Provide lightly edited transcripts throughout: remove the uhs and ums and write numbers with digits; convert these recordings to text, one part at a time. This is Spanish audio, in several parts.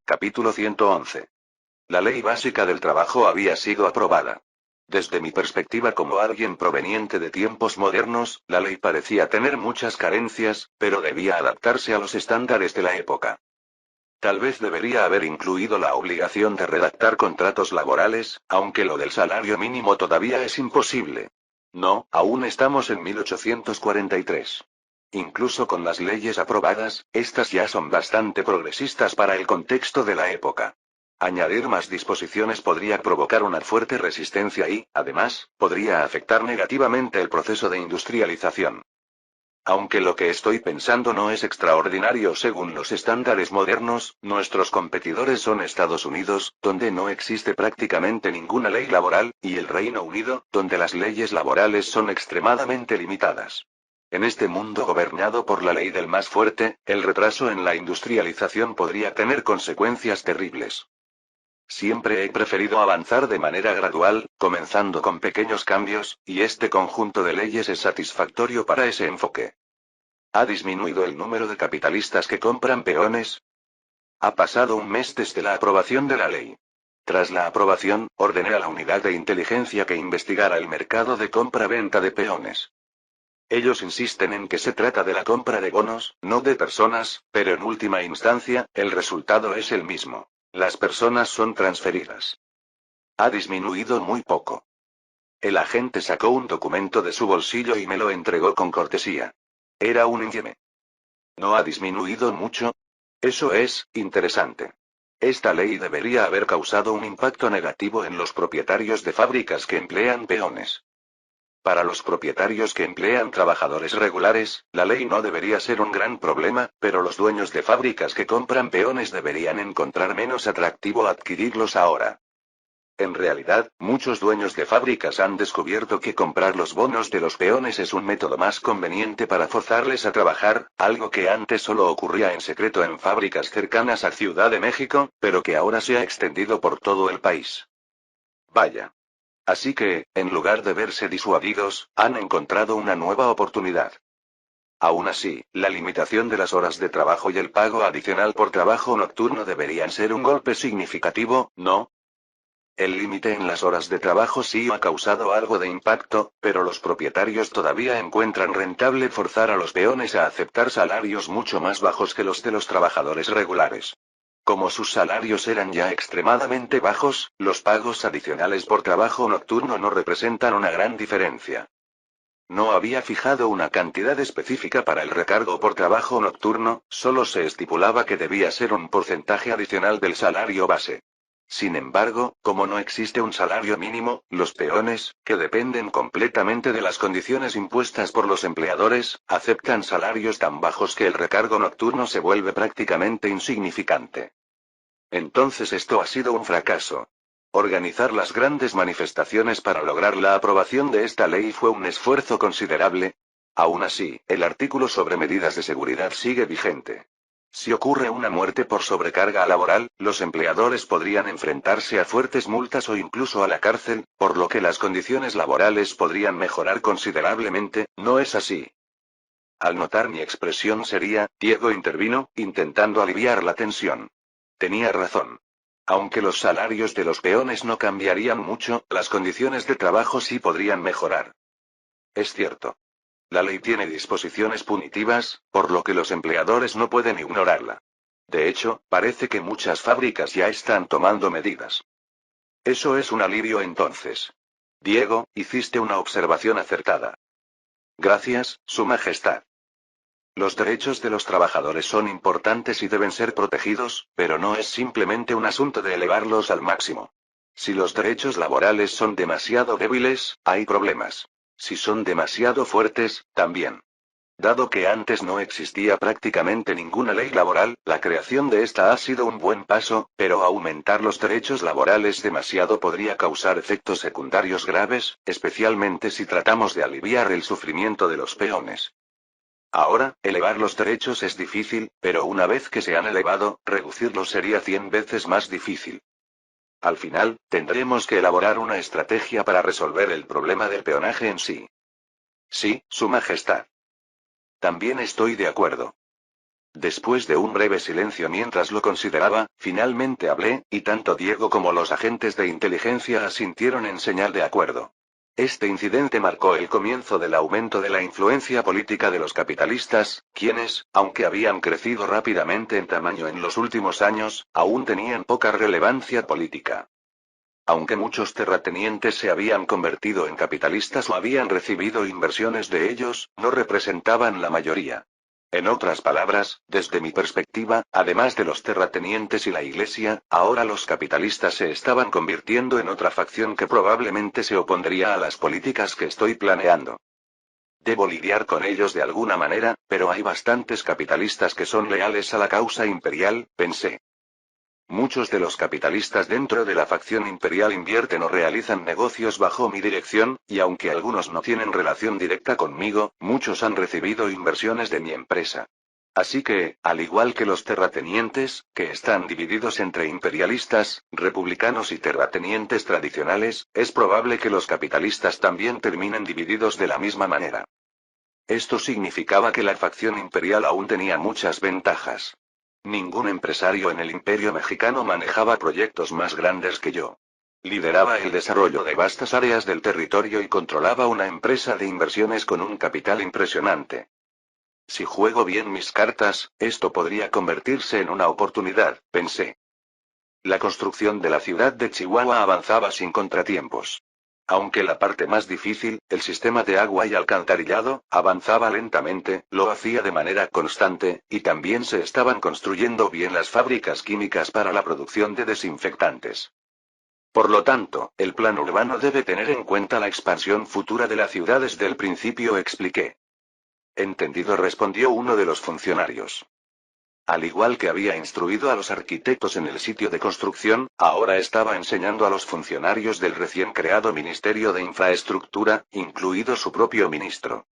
Capítulo 111. La ley básica del trabajo había sido aprobada. Desde mi perspectiva como alguien proveniente de tiempos modernos, la ley parecía tener muchas carencias, pero debía adaptarse a los estándares de la época. Tal vez debería haber incluido la obligación de redactar contratos laborales, aunque lo del salario mínimo todavía es imposible. No, aún estamos en 1843. Incluso con las leyes aprobadas, estas ya son bastante progresistas para el contexto de la época. Añadir más disposiciones podría provocar una fuerte resistencia y, además, podría afectar negativamente el proceso de industrialización. Aunque lo que estoy pensando no es extraordinario según los estándares modernos, nuestros competidores son Estados Unidos, donde no existe prácticamente ninguna ley laboral, y el Reino Unido, donde las leyes laborales son extremadamente limitadas. En este mundo gobernado por la ley del más fuerte, el retraso en la industrialización podría tener consecuencias terribles. Siempre he preferido avanzar de manera gradual, comenzando con pequeños cambios, y este conjunto de leyes es satisfactorio para ese enfoque. ¿Ha disminuido el número de capitalistas que compran peones? Ha pasado un mes desde la aprobación de la ley. Tras la aprobación, ordené a la unidad de inteligencia que investigara el mercado de compra-venta de peones. Ellos insisten en que se trata de la compra de bonos, no de personas, pero en última instancia, el resultado es el mismo. Las personas son transferidas. Ha disminuido muy poco. El agente sacó un documento de su bolsillo y me lo entregó con cortesía. Era un INGEME. ¿No ha disminuido mucho? Eso es interesante. Esta ley debería haber causado un impacto negativo en los propietarios de fábricas que emplean peones. Para los propietarios que emplean trabajadores regulares, la ley no debería ser un gran problema, pero los dueños de fábricas que compran peones deberían encontrar menos atractivo adquirirlos ahora. En realidad, muchos dueños de fábricas han descubierto que comprar los bonos de los peones es un método más conveniente para forzarles a trabajar, algo que antes solo ocurría en secreto en fábricas cercanas a Ciudad de México, pero que ahora se ha extendido por todo el país. Vaya. Así que, en lugar de verse disuadidos, han encontrado una nueva oportunidad. Aún así, la limitación de las horas de trabajo y el pago adicional por trabajo nocturno deberían ser un golpe significativo, ¿no? El límite en las horas de trabajo sí ha causado algo de impacto, pero los propietarios todavía encuentran rentable forzar a los peones a aceptar salarios mucho más bajos que los de los trabajadores regulares. Como sus salarios eran ya extremadamente bajos, los pagos adicionales por trabajo nocturno no representan una gran diferencia. No había fijado una cantidad específica para el recargo por trabajo nocturno, solo se estipulaba que debía ser un porcentaje adicional del salario base. Sin embargo, como no existe un salario mínimo, los peones, que dependen completamente de las condiciones impuestas por los empleadores, aceptan salarios tan bajos que el recargo nocturno se vuelve prácticamente insignificante. Entonces esto ha sido un fracaso. Organizar las grandes manifestaciones para lograr la aprobación de esta ley fue un esfuerzo considerable. Aún así, el artículo sobre medidas de seguridad sigue vigente. Si ocurre una muerte por sobrecarga laboral, los empleadores podrían enfrentarse a fuertes multas o incluso a la cárcel, por lo que las condiciones laborales podrían mejorar considerablemente, ¿no es así? Al notar mi expresión seria, Diego intervino, intentando aliviar la tensión. Tenía razón. Aunque los salarios de los peones no cambiarían mucho, las condiciones de trabajo sí podrían mejorar. Es cierto. La ley tiene disposiciones punitivas, por lo que los empleadores no pueden ignorarla. De hecho, parece que muchas fábricas ya están tomando medidas. Eso es un alivio entonces. Diego, hiciste una observación acertada. Gracias, Su Majestad. Los derechos de los trabajadores son importantes y deben ser protegidos, pero no es simplemente un asunto de elevarlos al máximo. Si los derechos laborales son demasiado débiles, hay problemas. Si son demasiado fuertes, también. Dado que antes no existía prácticamente ninguna ley laboral, la creación de esta ha sido un buen paso, pero aumentar los derechos laborales demasiado podría causar efectos secundarios graves, especialmente si tratamos de aliviar el sufrimiento de los peones. Ahora, elevar los derechos es difícil, pero una vez que se han elevado, reducirlos sería 100 veces más difícil. Al final, tendremos que elaborar una estrategia para resolver el problema del peonaje en sí. Sí, Su Majestad. También estoy de acuerdo. Después de un breve silencio mientras lo consideraba, finalmente hablé, y tanto Diego como los agentes de inteligencia asintieron en señal de acuerdo. Este incidente marcó el comienzo del aumento de la influencia política de los capitalistas, quienes, aunque habían crecido rápidamente en tamaño en los últimos años, aún tenían poca relevancia política. Aunque muchos terratenientes se habían convertido en capitalistas o habían recibido inversiones de ellos, no representaban la mayoría. En otras palabras, desde mi perspectiva, además de los terratenientes y la Iglesia, ahora los capitalistas se estaban convirtiendo en otra facción que probablemente se opondría a las políticas que estoy planeando. Debo lidiar con ellos de alguna manera, pero hay bastantes capitalistas que son leales a la causa imperial, pensé. Muchos de los capitalistas dentro de la facción imperial invierten o realizan negocios bajo mi dirección, y aunque algunos no tienen relación directa conmigo, muchos han recibido inversiones de mi empresa. Así que, al igual que los terratenientes, que están divididos entre imperialistas, republicanos y terratenientes tradicionales, es probable que los capitalistas también terminen divididos de la misma manera. Esto significaba que la facción imperial aún tenía muchas ventajas. Ningún empresario en el Imperio Mexicano manejaba proyectos más grandes que yo. Lideraba el desarrollo de vastas áreas del territorio y controlaba una empresa de inversiones con un capital impresionante. Si juego bien mis cartas, esto podría convertirse en una oportunidad, pensé. La construcción de la ciudad de Chihuahua avanzaba sin contratiempos. Aunque la parte más difícil, el sistema de agua y alcantarillado, avanzaba lentamente, lo hacía de manera constante, y también se estaban construyendo bien las fábricas químicas para la producción de desinfectantes. Por lo tanto, el plan urbano debe tener en cuenta la expansión futura de la ciudad desde el principio, expliqué. Entendido, respondió uno de los funcionarios. Al igual que había instruido a los arquitectos en el sitio de construcción, ahora estaba enseñando a los funcionarios del recién creado Ministerio de Infraestructura, incluido su propio ministro.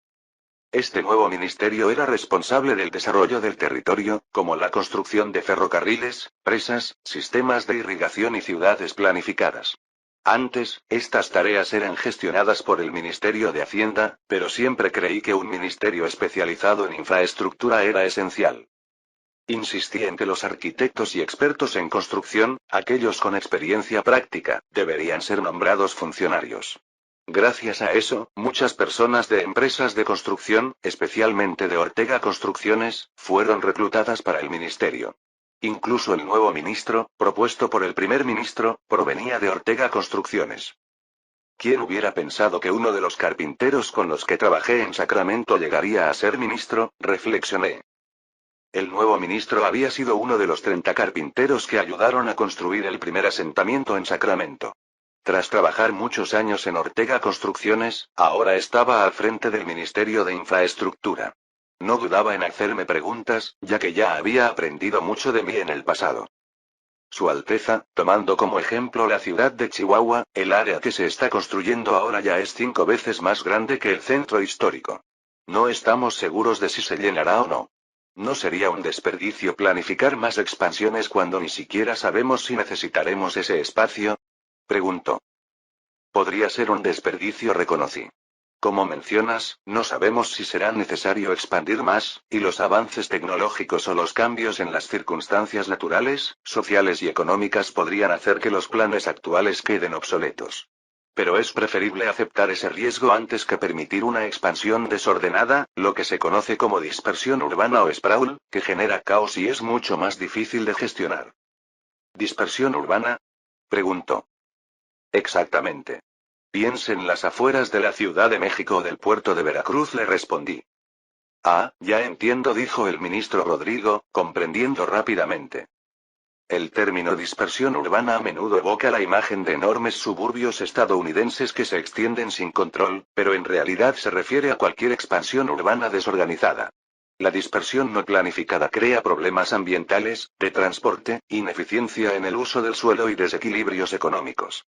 Este nuevo ministerio era responsable del desarrollo del territorio, como la construcción de ferrocarriles, presas, sistemas de irrigación y ciudades planificadas. Antes, estas tareas eran gestionadas por el Ministerio de Hacienda, pero siempre creí que un ministerio especializado en infraestructura era esencial. Insistí en que los arquitectos y expertos en construcción, aquellos con experiencia práctica, deberían ser nombrados funcionarios. Gracias a eso, muchas personas de empresas de construcción, especialmente de Ortega Construcciones, fueron reclutadas para el ministerio. Incluso el nuevo ministro, propuesto por el primer ministro, provenía de Ortega Construcciones. ¿Quién hubiera pensado que uno de los carpinteros con los que trabajé en Sacramento llegaría a ser ministro?, reflexioné. El nuevo ministro había sido uno de los 30 carpinteros que ayudaron a construir el primer asentamiento en Sacramento. Tras trabajar muchos años en Ortega Construcciones, ahora estaba al frente del Ministerio de Infraestructura. No dudaba en hacerme preguntas, ya que ya había aprendido mucho de mí en el pasado. Su Alteza, tomando como ejemplo la ciudad de Chihuahua, el área que se está construyendo ahora ya es 5 veces más grande que el centro histórico. No estamos seguros de si se llenará o no. ¿No sería un desperdicio planificar más expansiones cuando ni siquiera sabemos si necesitaremos ese espacio?, preguntó. Podría ser un desperdicio, reconocí. Como mencionas, no sabemos si será necesario expandir más, y los avances tecnológicos o los cambios en las circunstancias naturales, sociales y económicas podrían hacer que los planes actuales queden obsoletos. Pero es preferible aceptar ese riesgo antes que permitir una expansión desordenada, lo que se conoce como dispersión urbana o sprawl, que genera caos y es mucho más difícil de gestionar. ¿Dispersión urbana?, preguntó. Exactamente. Piense en las afueras de la Ciudad de México o del puerto de Veracruz, le respondí. Ah, ya entiendo, dijo el ministro Rodrigo, comprendiendo rápidamente. El término dispersión urbana a menudo evoca la imagen de enormes suburbios estadounidenses que se extienden sin control, pero en realidad se refiere a cualquier expansión urbana desorganizada. La dispersión no planificada crea problemas ambientales, de transporte, ineficiencia en el uso del suelo y desequilibrios económicos.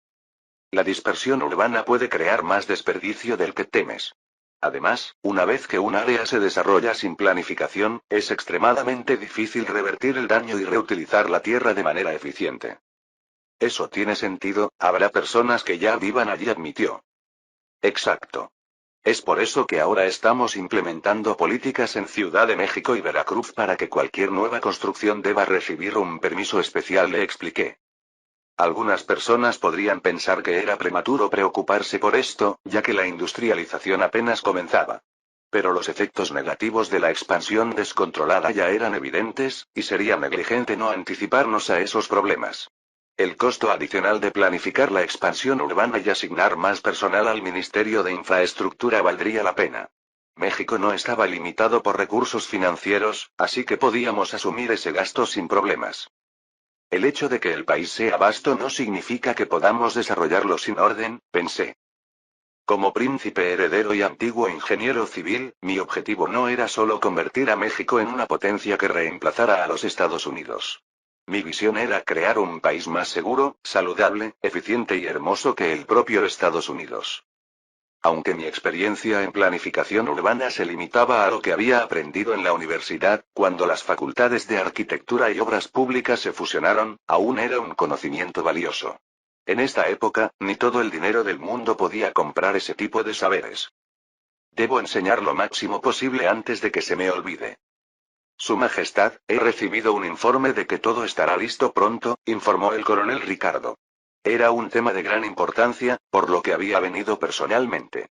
La dispersión urbana puede crear más desperdicio del que temes. Además, una vez que un área se desarrolla sin planificación, es extremadamente difícil revertir el daño y reutilizar la tierra de manera eficiente. Eso tiene sentido, habrá personas que ya vivan allí, admitió. Exacto. Es por eso que ahora estamos implementando políticas en Ciudad de México y Veracruz para que cualquier nueva construcción deba recibir un permiso especial, le expliqué. Algunas personas podrían pensar que era prematuro preocuparse por esto, ya que la industrialización apenas comenzaba. Pero los efectos negativos de la expansión descontrolada ya eran evidentes, y sería negligente no anticiparnos a esos problemas. El costo adicional de planificar la expansión urbana y asignar más personal al Ministerio de Infraestructura valdría la pena. México no estaba limitado por recursos financieros, así que podíamos asumir ese gasto sin problemas. El hecho de que el país sea vasto no significa que podamos desarrollarlo sin orden, pensé. Como príncipe heredero y antiguo ingeniero civil, mi objetivo no era solo convertir a México en una potencia que reemplazara a los Estados Unidos. Mi visión era crear un país más seguro, saludable, eficiente y hermoso que el propio Estados Unidos. Aunque mi experiencia en planificación urbana se limitaba a lo que había aprendido en la universidad, cuando las facultades de arquitectura y obras públicas se fusionaron, aún era un conocimiento valioso. En esta época, ni todo el dinero del mundo podía comprar ese tipo de saberes. Debo enseñar lo máximo posible antes de que se me olvide. Su Majestad, he recibido un informe de que todo estará listo pronto, informó el coronel Ricardo. Era un tema de gran importancia, por lo que había venido personalmente.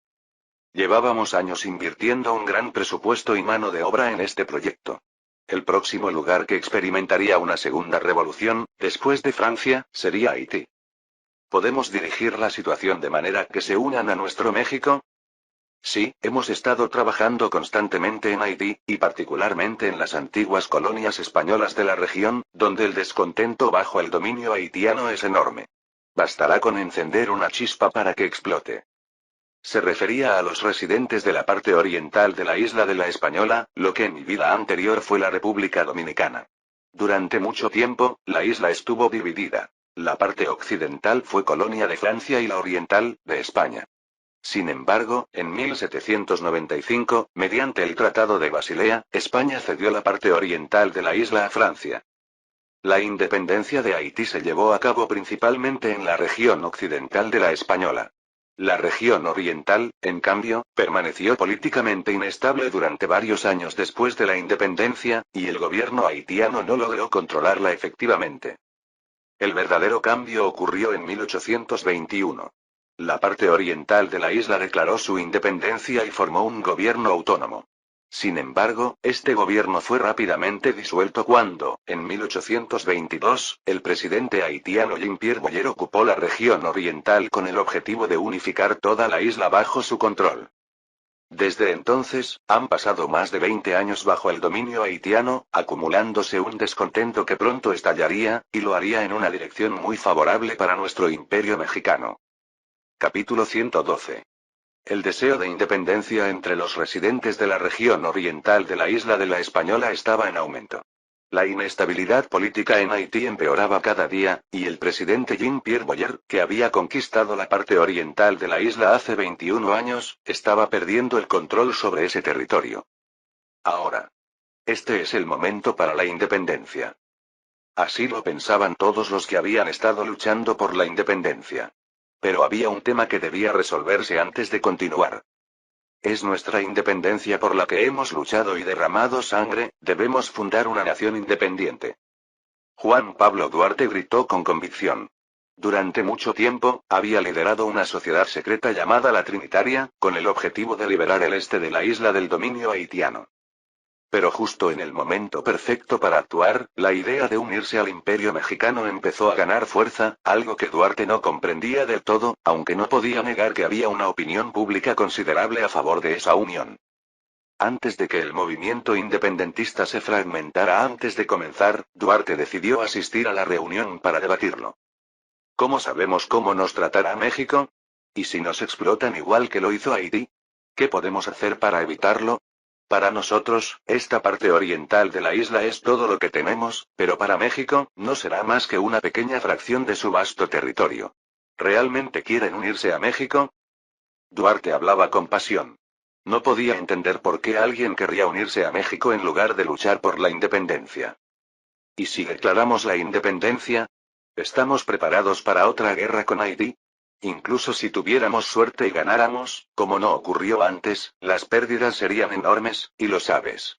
Llevábamos años invirtiendo un gran presupuesto y mano de obra en este proyecto. El próximo lugar que experimentaría una segunda revolución, después de Francia, sería Haití. ¿Podemos dirigir la situación de manera que se unan a nuestro México? Sí, hemos estado trabajando constantemente en Haití, y particularmente en las antiguas colonias españolas de la región, donde el descontento bajo el dominio haitiano es enorme. Bastará con encender una chispa para que explote. Se refería a los residentes de la parte oriental de la isla de la Española, lo que en mi vida anterior fue la República Dominicana. Durante mucho tiempo, la isla estuvo dividida. La parte occidental fue colonia de Francia y la oriental, de España. Sin embargo, en 1795, mediante el Tratado de Basilea, España cedió la parte oriental de la isla a Francia. La independencia de Haití se llevó a cabo principalmente en la región occidental de la Española. La región oriental, en cambio, permaneció políticamente inestable durante varios años después de la independencia, y el gobierno haitiano no logró controlarla efectivamente. El verdadero cambio ocurrió en 1821. La parte oriental de la isla declaró su independencia y formó un gobierno autónomo. Sin embargo, este gobierno fue rápidamente disuelto cuando, en 1822, el presidente haitiano Jean-Pierre Boyer ocupó la región oriental con el objetivo de unificar toda la isla bajo su control. Desde entonces, han pasado más de 20 años bajo el dominio haitiano, acumulándose un descontento que pronto estallaría, y lo haría en una dirección muy favorable para nuestro imperio mexicano. Capítulo 112. El deseo de independencia entre los residentes de la región oriental de la isla de la Española estaba en aumento. La inestabilidad política en Haití empeoraba cada día, y el presidente Jean-Pierre Boyer, que había conquistado la parte oriental de la isla hace 21 años, estaba perdiendo el control sobre ese territorio. Ahora. Este es el momento para la independencia. Así lo pensaban todos los que habían estado luchando por la independencia. Pero había un tema que debía resolverse antes de continuar. Es nuestra independencia por la que hemos luchado y derramado sangre, debemos fundar una nación independiente. Juan Pablo Duarte gritó con convicción. Durante mucho tiempo, había liderado una sociedad secreta llamada la Trinitaria, con el objetivo de liberar el este de la isla del dominio haitiano. Pero justo en el momento perfecto para actuar, la idea de unirse al imperio mexicano empezó a ganar fuerza, algo que Duarte no comprendía del todo, aunque no podía negar que había una opinión pública considerable a favor de esa unión. Antes de que el movimiento independentista se fragmentara antes de comenzar, Duarte decidió asistir a la reunión para debatirlo. ¿Cómo sabemos cómo nos tratará México? ¿Y si nos explotan igual que lo hizo Haití? ¿Qué podemos hacer para evitarlo? Para nosotros, esta parte oriental de la isla es todo lo que tenemos, pero para México, no será más que una pequeña fracción de su vasto territorio. ¿Realmente quieren unirse a México? Duarte hablaba con pasión. No podía entender por qué alguien querría unirse a México en lugar de luchar por la independencia. ¿Y si declaramos la independencia? ¿Estamos preparados para otra guerra con Haití? Incluso si tuviéramos suerte y ganáramos, como no ocurrió antes, las pérdidas serían enormes, y lo sabes.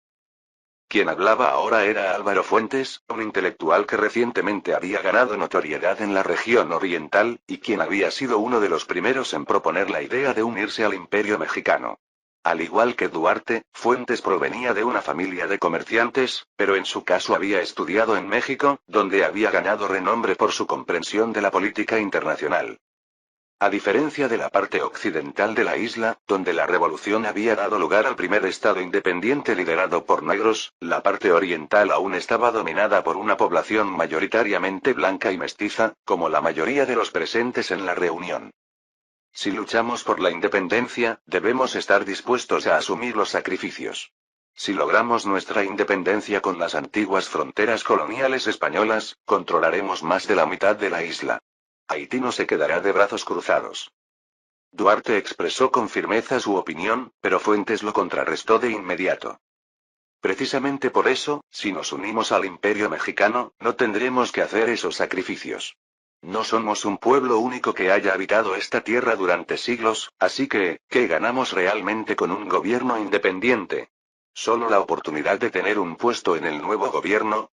Quien hablaba ahora era Álvaro Fuentes, un intelectual que recientemente había ganado notoriedad en la región oriental, y quien había sido uno de los primeros en proponer la idea de unirse al Imperio mexicano. Al igual que Duarte, Fuentes provenía de una familia de comerciantes, pero en su caso había estudiado en México, donde había ganado renombre por su comprensión de la política internacional. A diferencia de la parte occidental de la isla, donde la revolución había dado lugar al primer estado independiente liderado por negros, la parte oriental aún estaba dominada por una población mayoritariamente blanca y mestiza, como la mayoría de los presentes en la reunión. Si luchamos por la independencia, debemos estar dispuestos a asumir los sacrificios. Si logramos nuestra independencia con las antiguas fronteras coloniales españolas, controlaremos más de la mitad de la isla. Haití no se quedará de brazos cruzados. Duarte expresó con firmeza su opinión, pero Fuentes lo contrarrestó de inmediato. Precisamente por eso, si nos unimos al Imperio mexicano, no tendremos que hacer esos sacrificios. No somos un pueblo único que haya habitado esta tierra durante siglos, así que, ¿qué ganamos realmente con un gobierno independiente? ¿Solo la oportunidad de tener un puesto en el nuevo gobierno?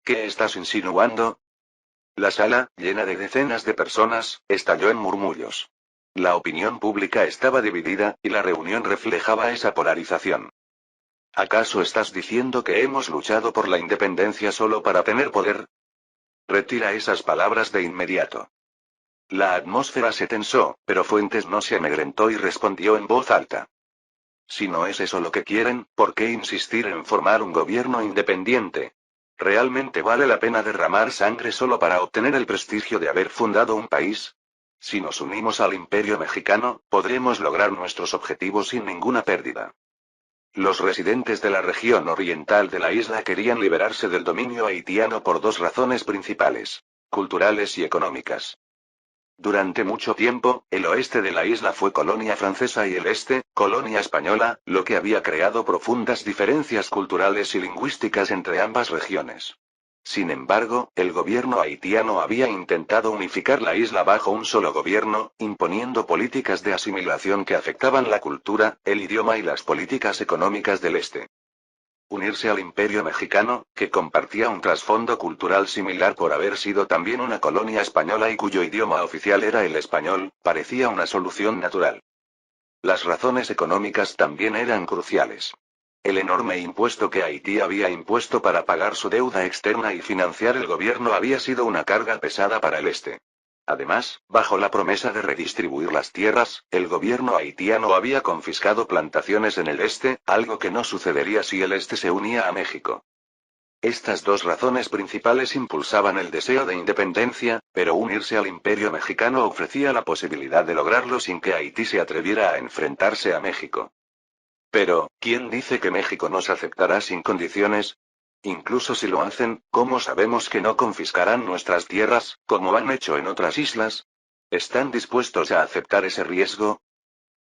¿Qué estás insinuando? La sala, llena de decenas de personas, estalló en murmullos. La opinión pública estaba dividida, y la reunión reflejaba esa polarización. ¿Acaso estás diciendo que hemos luchado por la independencia solo para tener poder? Retira esas palabras de inmediato. La atmósfera se tensó, pero Fuentes no se amedrentó y respondió en voz alta. Si no es eso lo que quieren, ¿por qué insistir en formar un gobierno independiente? ¿Realmente vale la pena derramar sangre solo para obtener el prestigio de haber fundado un país? Si nos unimos al Imperio mexicano, podremos lograr nuestros objetivos sin ninguna pérdida. Los residentes de la región oriental de la isla querían liberarse del dominio haitiano por dos razones principales: culturales y económicas. Durante mucho tiempo, el oeste de la isla fue colonia francesa y el este, colonia española, lo que había creado profundas diferencias culturales y lingüísticas entre ambas regiones. Sin embargo, el gobierno haitiano había intentado unificar la isla bajo un solo gobierno, imponiendo políticas de asimilación que afectaban la cultura, el idioma y las políticas económicas del este. Unirse al Imperio mexicano, que compartía un trasfondo cultural similar por haber sido también una colonia española y cuyo idioma oficial era el español, parecía una solución natural. Las razones económicas también eran cruciales. El enorme impuesto que Haití había impuesto para pagar su deuda externa y financiar el gobierno había sido una carga pesada para el este. Además, bajo la promesa de redistribuir las tierras, el gobierno haitiano había confiscado plantaciones en el este, algo que no sucedería si el este se unía a México. Estas dos razones principales impulsaban el deseo de independencia, pero unirse al Imperio mexicano ofrecía la posibilidad de lograrlo sin que Haití se atreviera a enfrentarse a México. Pero, ¿quién dice que México nos aceptará sin condiciones? Incluso si lo hacen, ¿cómo sabemos que no confiscarán nuestras tierras, como han hecho en otras islas? ¿Están dispuestos a aceptar ese riesgo?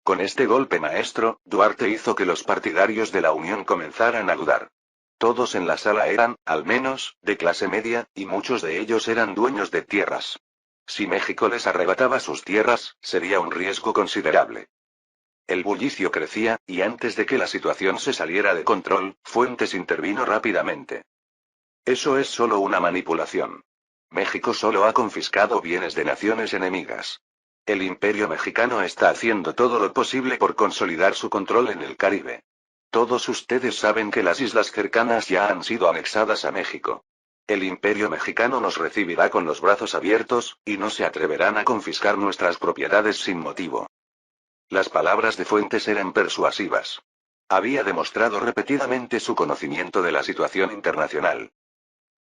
Con este golpe maestro, Duarte hizo que los partidarios de la Unión comenzaran a dudar. Todos en la sala eran, al menos, de clase media, y muchos de ellos eran dueños de tierras. Si México les arrebataba sus tierras, sería un riesgo considerable. El bullicio crecía, y antes de que la situación se saliera de control, Fuentes intervino rápidamente. Eso es solo una manipulación. México solo ha confiscado bienes de naciones enemigas. El Imperio mexicano está haciendo todo lo posible por consolidar su control en el Caribe. Todos ustedes saben que las islas cercanas ya han sido anexadas a México. El Imperio mexicano nos recibirá con los brazos abiertos, y no se atreverán a confiscar nuestras propiedades sin motivo. Las palabras de Fuentes eran persuasivas. Había demostrado repetidamente su conocimiento de la situación internacional.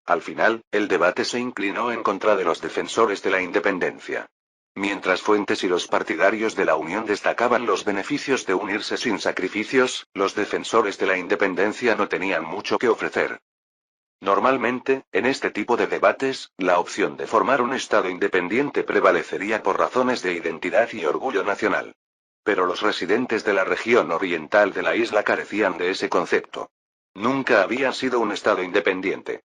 Al final, el debate se inclinó en contra de los defensores de la independencia. Mientras Fuentes y los partidarios de la Unión destacaban los beneficios de unirse sin sacrificios, los defensores de la independencia no tenían mucho que ofrecer. Normalmente, en este tipo de debates, la opción de formar un Estado independiente prevalecería por razones de identidad y orgullo nacional. Pero los residentes de la región oriental de la isla carecían de ese concepto. Nunca habían sido un Estado independiente.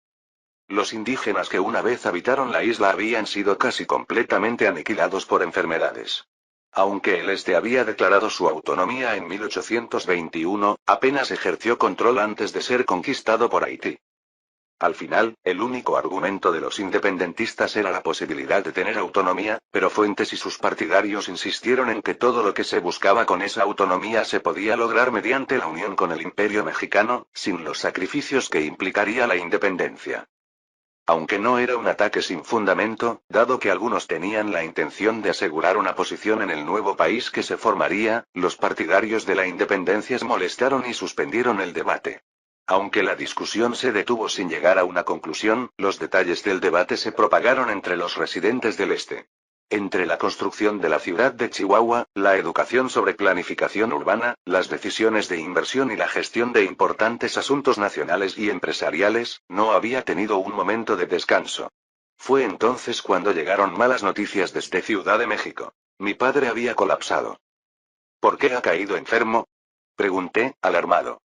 Los indígenas que una vez habitaron la isla habían sido casi completamente aniquilados por enfermedades. Aunque el este había declarado su autonomía en 1821, apenas ejerció control antes de ser conquistado por Haití. Al final, el único argumento de los independentistas era la posibilidad de tener autonomía, pero Fuentes y sus partidarios insistieron en que todo lo que se buscaba con esa autonomía se podía lograr mediante la unión con el Imperio mexicano, sin los sacrificios que implicaría la independencia. Aunque no era un ataque sin fundamento, dado que algunos tenían la intención de asegurar una posición en el nuevo país que se formaría, los partidarios de la independencia se molestaron y suspendieron el debate. Aunque la discusión se detuvo sin llegar a una conclusión, los detalles del debate se propagaron entre los residentes del este. Entre la construcción de la ciudad de Chihuahua, la educación sobre planificación urbana, las decisiones de inversión y la gestión de importantes asuntos nacionales y empresariales, no había tenido un momento de descanso. Fue entonces cuando llegaron malas noticias desde Ciudad de México. Mi padre había colapsado. ¿Por qué ha caído enfermo? Pregunté, alarmado.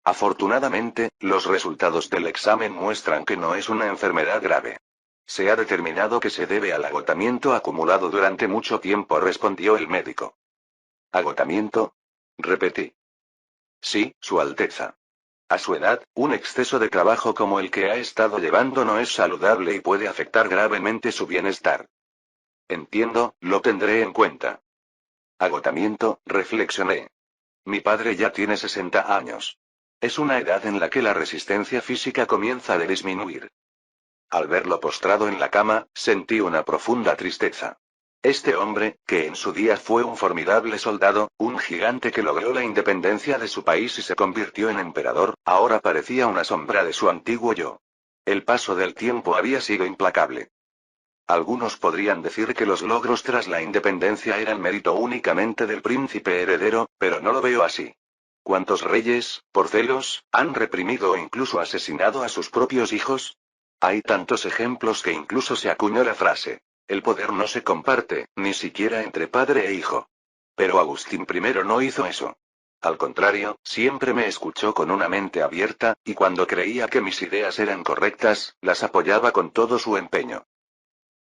Afortunadamente, los resultados del examen muestran que no es una enfermedad grave. Se ha determinado que se debe al agotamiento acumulado durante mucho tiempo, respondió el médico. ¿Agotamiento? Repetí. Sí, Su Alteza. A su edad, un exceso de trabajo como el que ha estado llevando no es saludable y puede afectar gravemente su bienestar. Entiendo, lo tendré en cuenta. Agotamiento, reflexioné. Mi padre ya tiene 60 años. Es una edad en la que la resistencia física comienza a disminuir. Al verlo postrado en la cama, sentí una profunda tristeza. Este hombre, que en su día fue un formidable soldado, un gigante que logró la independencia de su país y se convirtió en emperador, ahora parecía una sombra de su antiguo yo. El paso del tiempo había sido implacable. Algunos podrían decir que los logros tras la independencia eran mérito únicamente del príncipe heredero, pero no lo veo así. ¿Cuántos reyes, por celos, han reprimido o incluso asesinado a sus propios hijos? Hay tantos ejemplos que incluso se acuñó la frase: el poder no se comparte, ni siquiera entre padre e hijo. Pero Agustín I no hizo eso. Al contrario, siempre me escuchó con una mente abierta, y cuando creía que mis ideas eran correctas, las apoyaba con todo su empeño.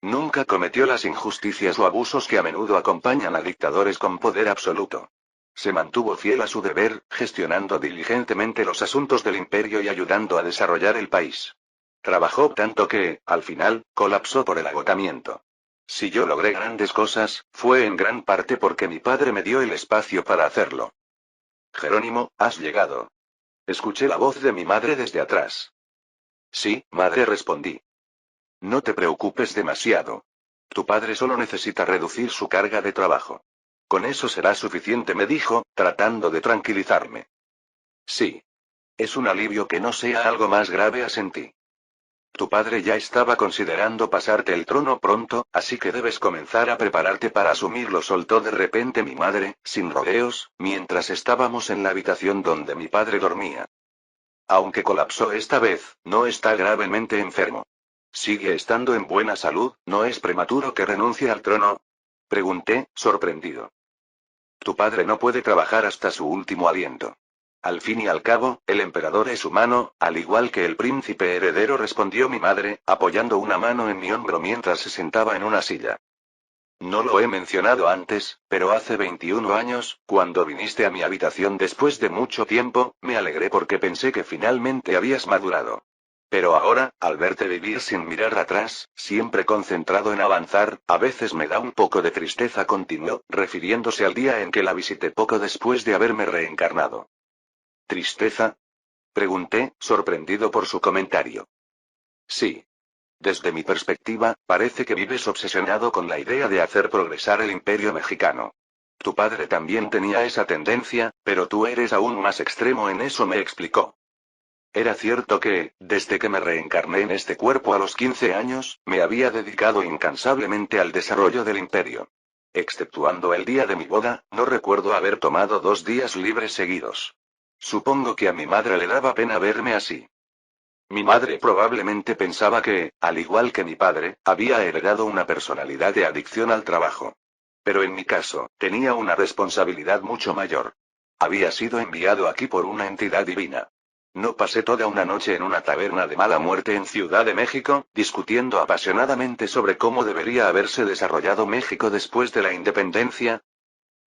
Nunca cometió las injusticias o abusos que a menudo acompañan a dictadores con poder absoluto. Se mantuvo fiel a su deber, gestionando diligentemente los asuntos del imperio y ayudando a desarrollar el país. Trabajó tanto que, al final, colapsó por el agotamiento. Si yo logré grandes cosas, fue en gran parte porque mi padre me dio el espacio para hacerlo. Jerónimo, has llegado. Escuché la voz de mi madre desde atrás. Sí, madre, respondí. No te preocupes demasiado. Tu padre solo necesita reducir su carga de trabajo. Con eso será suficiente, me dijo, tratando de tranquilizarme. Sí. Es un alivio que no sea algo más grave, asentí. Tu padre ya estaba considerando pasarte el trono pronto, así que debes comenzar a prepararte para asumirlo, soltó de repente mi madre, sin rodeos, mientras estábamos en la habitación donde mi padre dormía. Aunque colapsó esta vez, no está gravemente enfermo. Sigue estando en buena salud, ¿no es prematuro que renuncie al trono? Pregunté, sorprendido. Tu padre no puede trabajar hasta su último aliento. Al fin y al cabo, el emperador es humano, al igual que el príncipe heredero, respondió mi madre, apoyando una mano en mi hombro mientras se sentaba en una silla. No lo he mencionado antes, pero hace 21 años, cuando viniste a mi habitación después de mucho tiempo, me alegré porque pensé que finalmente habías madurado. Pero ahora, al verte vivir sin mirar atrás, siempre concentrado en avanzar, a veces me da un poco de tristeza, continuó, refiriéndose al día en que la visité poco después de haberme reencarnado. ¿Tristeza? Pregunté, sorprendido por su comentario. Sí. Desde mi perspectiva, parece que vives obsesionado con la idea de hacer progresar el imperio mexicano. Tu padre también tenía esa tendencia, pero tú eres aún más extremo en eso, me explicó. Era cierto que, desde que me reencarné en este cuerpo a los 15 años, me había dedicado incansablemente al desarrollo del imperio. Exceptuando el día de mi boda, no recuerdo haber tomado 2 días libres seguidos. Supongo que a mi madre le daba pena verme así. Mi madre probablemente pensaba que, al igual que mi padre, había heredado una personalidad de adicción al trabajo. Pero en mi caso, tenía una responsabilidad mucho mayor. Había sido enviado aquí por una entidad divina. No pasé toda una noche en una taberna de mala muerte en Ciudad de México, discutiendo apasionadamente sobre cómo debería haberse desarrollado México después de la independencia.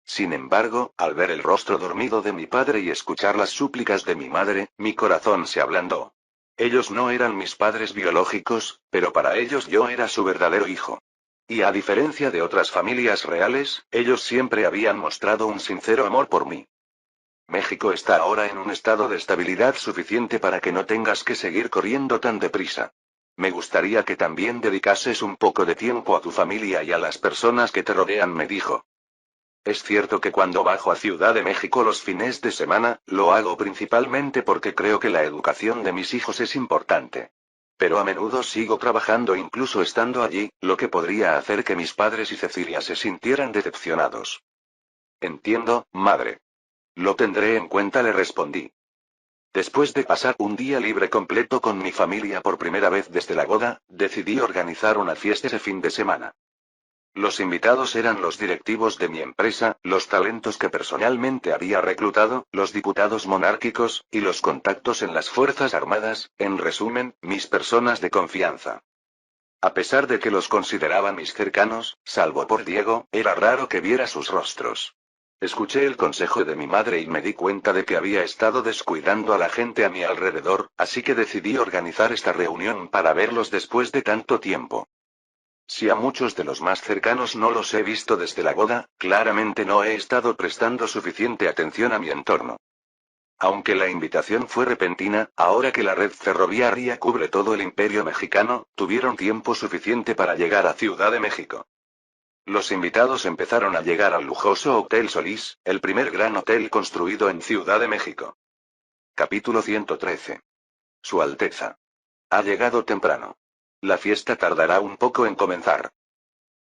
Sin embargo, al ver el rostro dormido de mi padre y escuchar las súplicas de mi madre, mi corazón se ablandó. Ellos no eran mis padres biológicos, pero para ellos yo era su verdadero hijo. Y a diferencia de otras familias reales, ellos siempre habían mostrado un sincero amor por mí. México está ahora en un estado de estabilidad suficiente para que no tengas que seguir corriendo tan deprisa. Me gustaría que también dedicases un poco de tiempo a tu familia y a las personas que te rodean, me dijo. Es cierto que cuando bajo a Ciudad de México los fines de semana, lo hago principalmente porque creo que la educación de mis hijos es importante. Pero a menudo sigo trabajando incluso estando allí, lo que podría hacer que mis padres y Cecilia se sintieran decepcionados. Entiendo, madre. Lo tendré en cuenta, le respondí. Después de pasar un día libre completo con mi familia por primera vez desde la boda, decidí organizar una fiesta ese fin de semana. Los invitados eran los directivos de mi empresa, los talentos que personalmente había reclutado, los diputados monárquicos, y los contactos en las Fuerzas Armadas, en resumen, mis personas de confianza. A pesar de que los consideraba mis cercanos, salvo por Diego, era raro que viera sus rostros. Escuché el consejo de mi madre y me di cuenta de que había estado descuidando a la gente a mi alrededor, así que decidí organizar esta reunión para verlos después de tanto tiempo. Si a muchos de los más cercanos no los he visto desde la boda, claramente no he estado prestando suficiente atención a mi entorno. Aunque la invitación fue repentina, ahora que la red ferroviaria cubre todo el imperio mexicano, tuvieron tiempo suficiente para llegar a Ciudad de México. Los invitados empezaron a llegar al lujoso Hotel Solís, el primer gran hotel construido en Ciudad de México. Capítulo 113. Su Alteza. Ha llegado temprano. La fiesta tardará un poco en comenzar.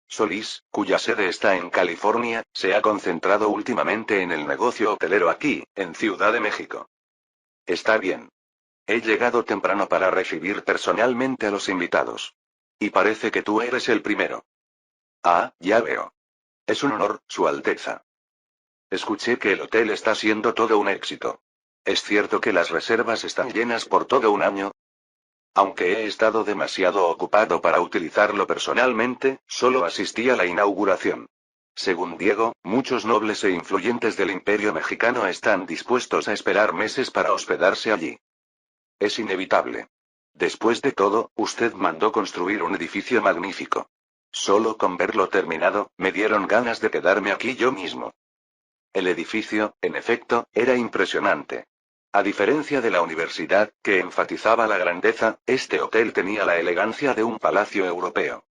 Solís, cuya sede está en California, se ha concentrado últimamente en el negocio hotelero aquí, en Ciudad de México. Está bien. He llegado temprano para recibir personalmente a los invitados. Y parece que tú eres el primero. Ah, ya veo. Es un honor, Su Alteza. Escuché que el hotel está siendo todo un éxito. ¿Es cierto que las reservas están llenas por todo un año? Aunque he estado demasiado ocupado para utilizarlo personalmente, solo asistí a la inauguración. Según Diego, muchos nobles e influyentes del Imperio Mexicano están dispuestos a esperar meses para hospedarse allí. Es inevitable. Después de todo, usted mandó construir un edificio magnífico. Solo con verlo terminado, me dieron ganas de quedarme aquí yo mismo. El edificio, en efecto, era impresionante. A diferencia de la universidad, que enfatizaba la grandeza, este hotel tenía la elegancia de un palacio europeo.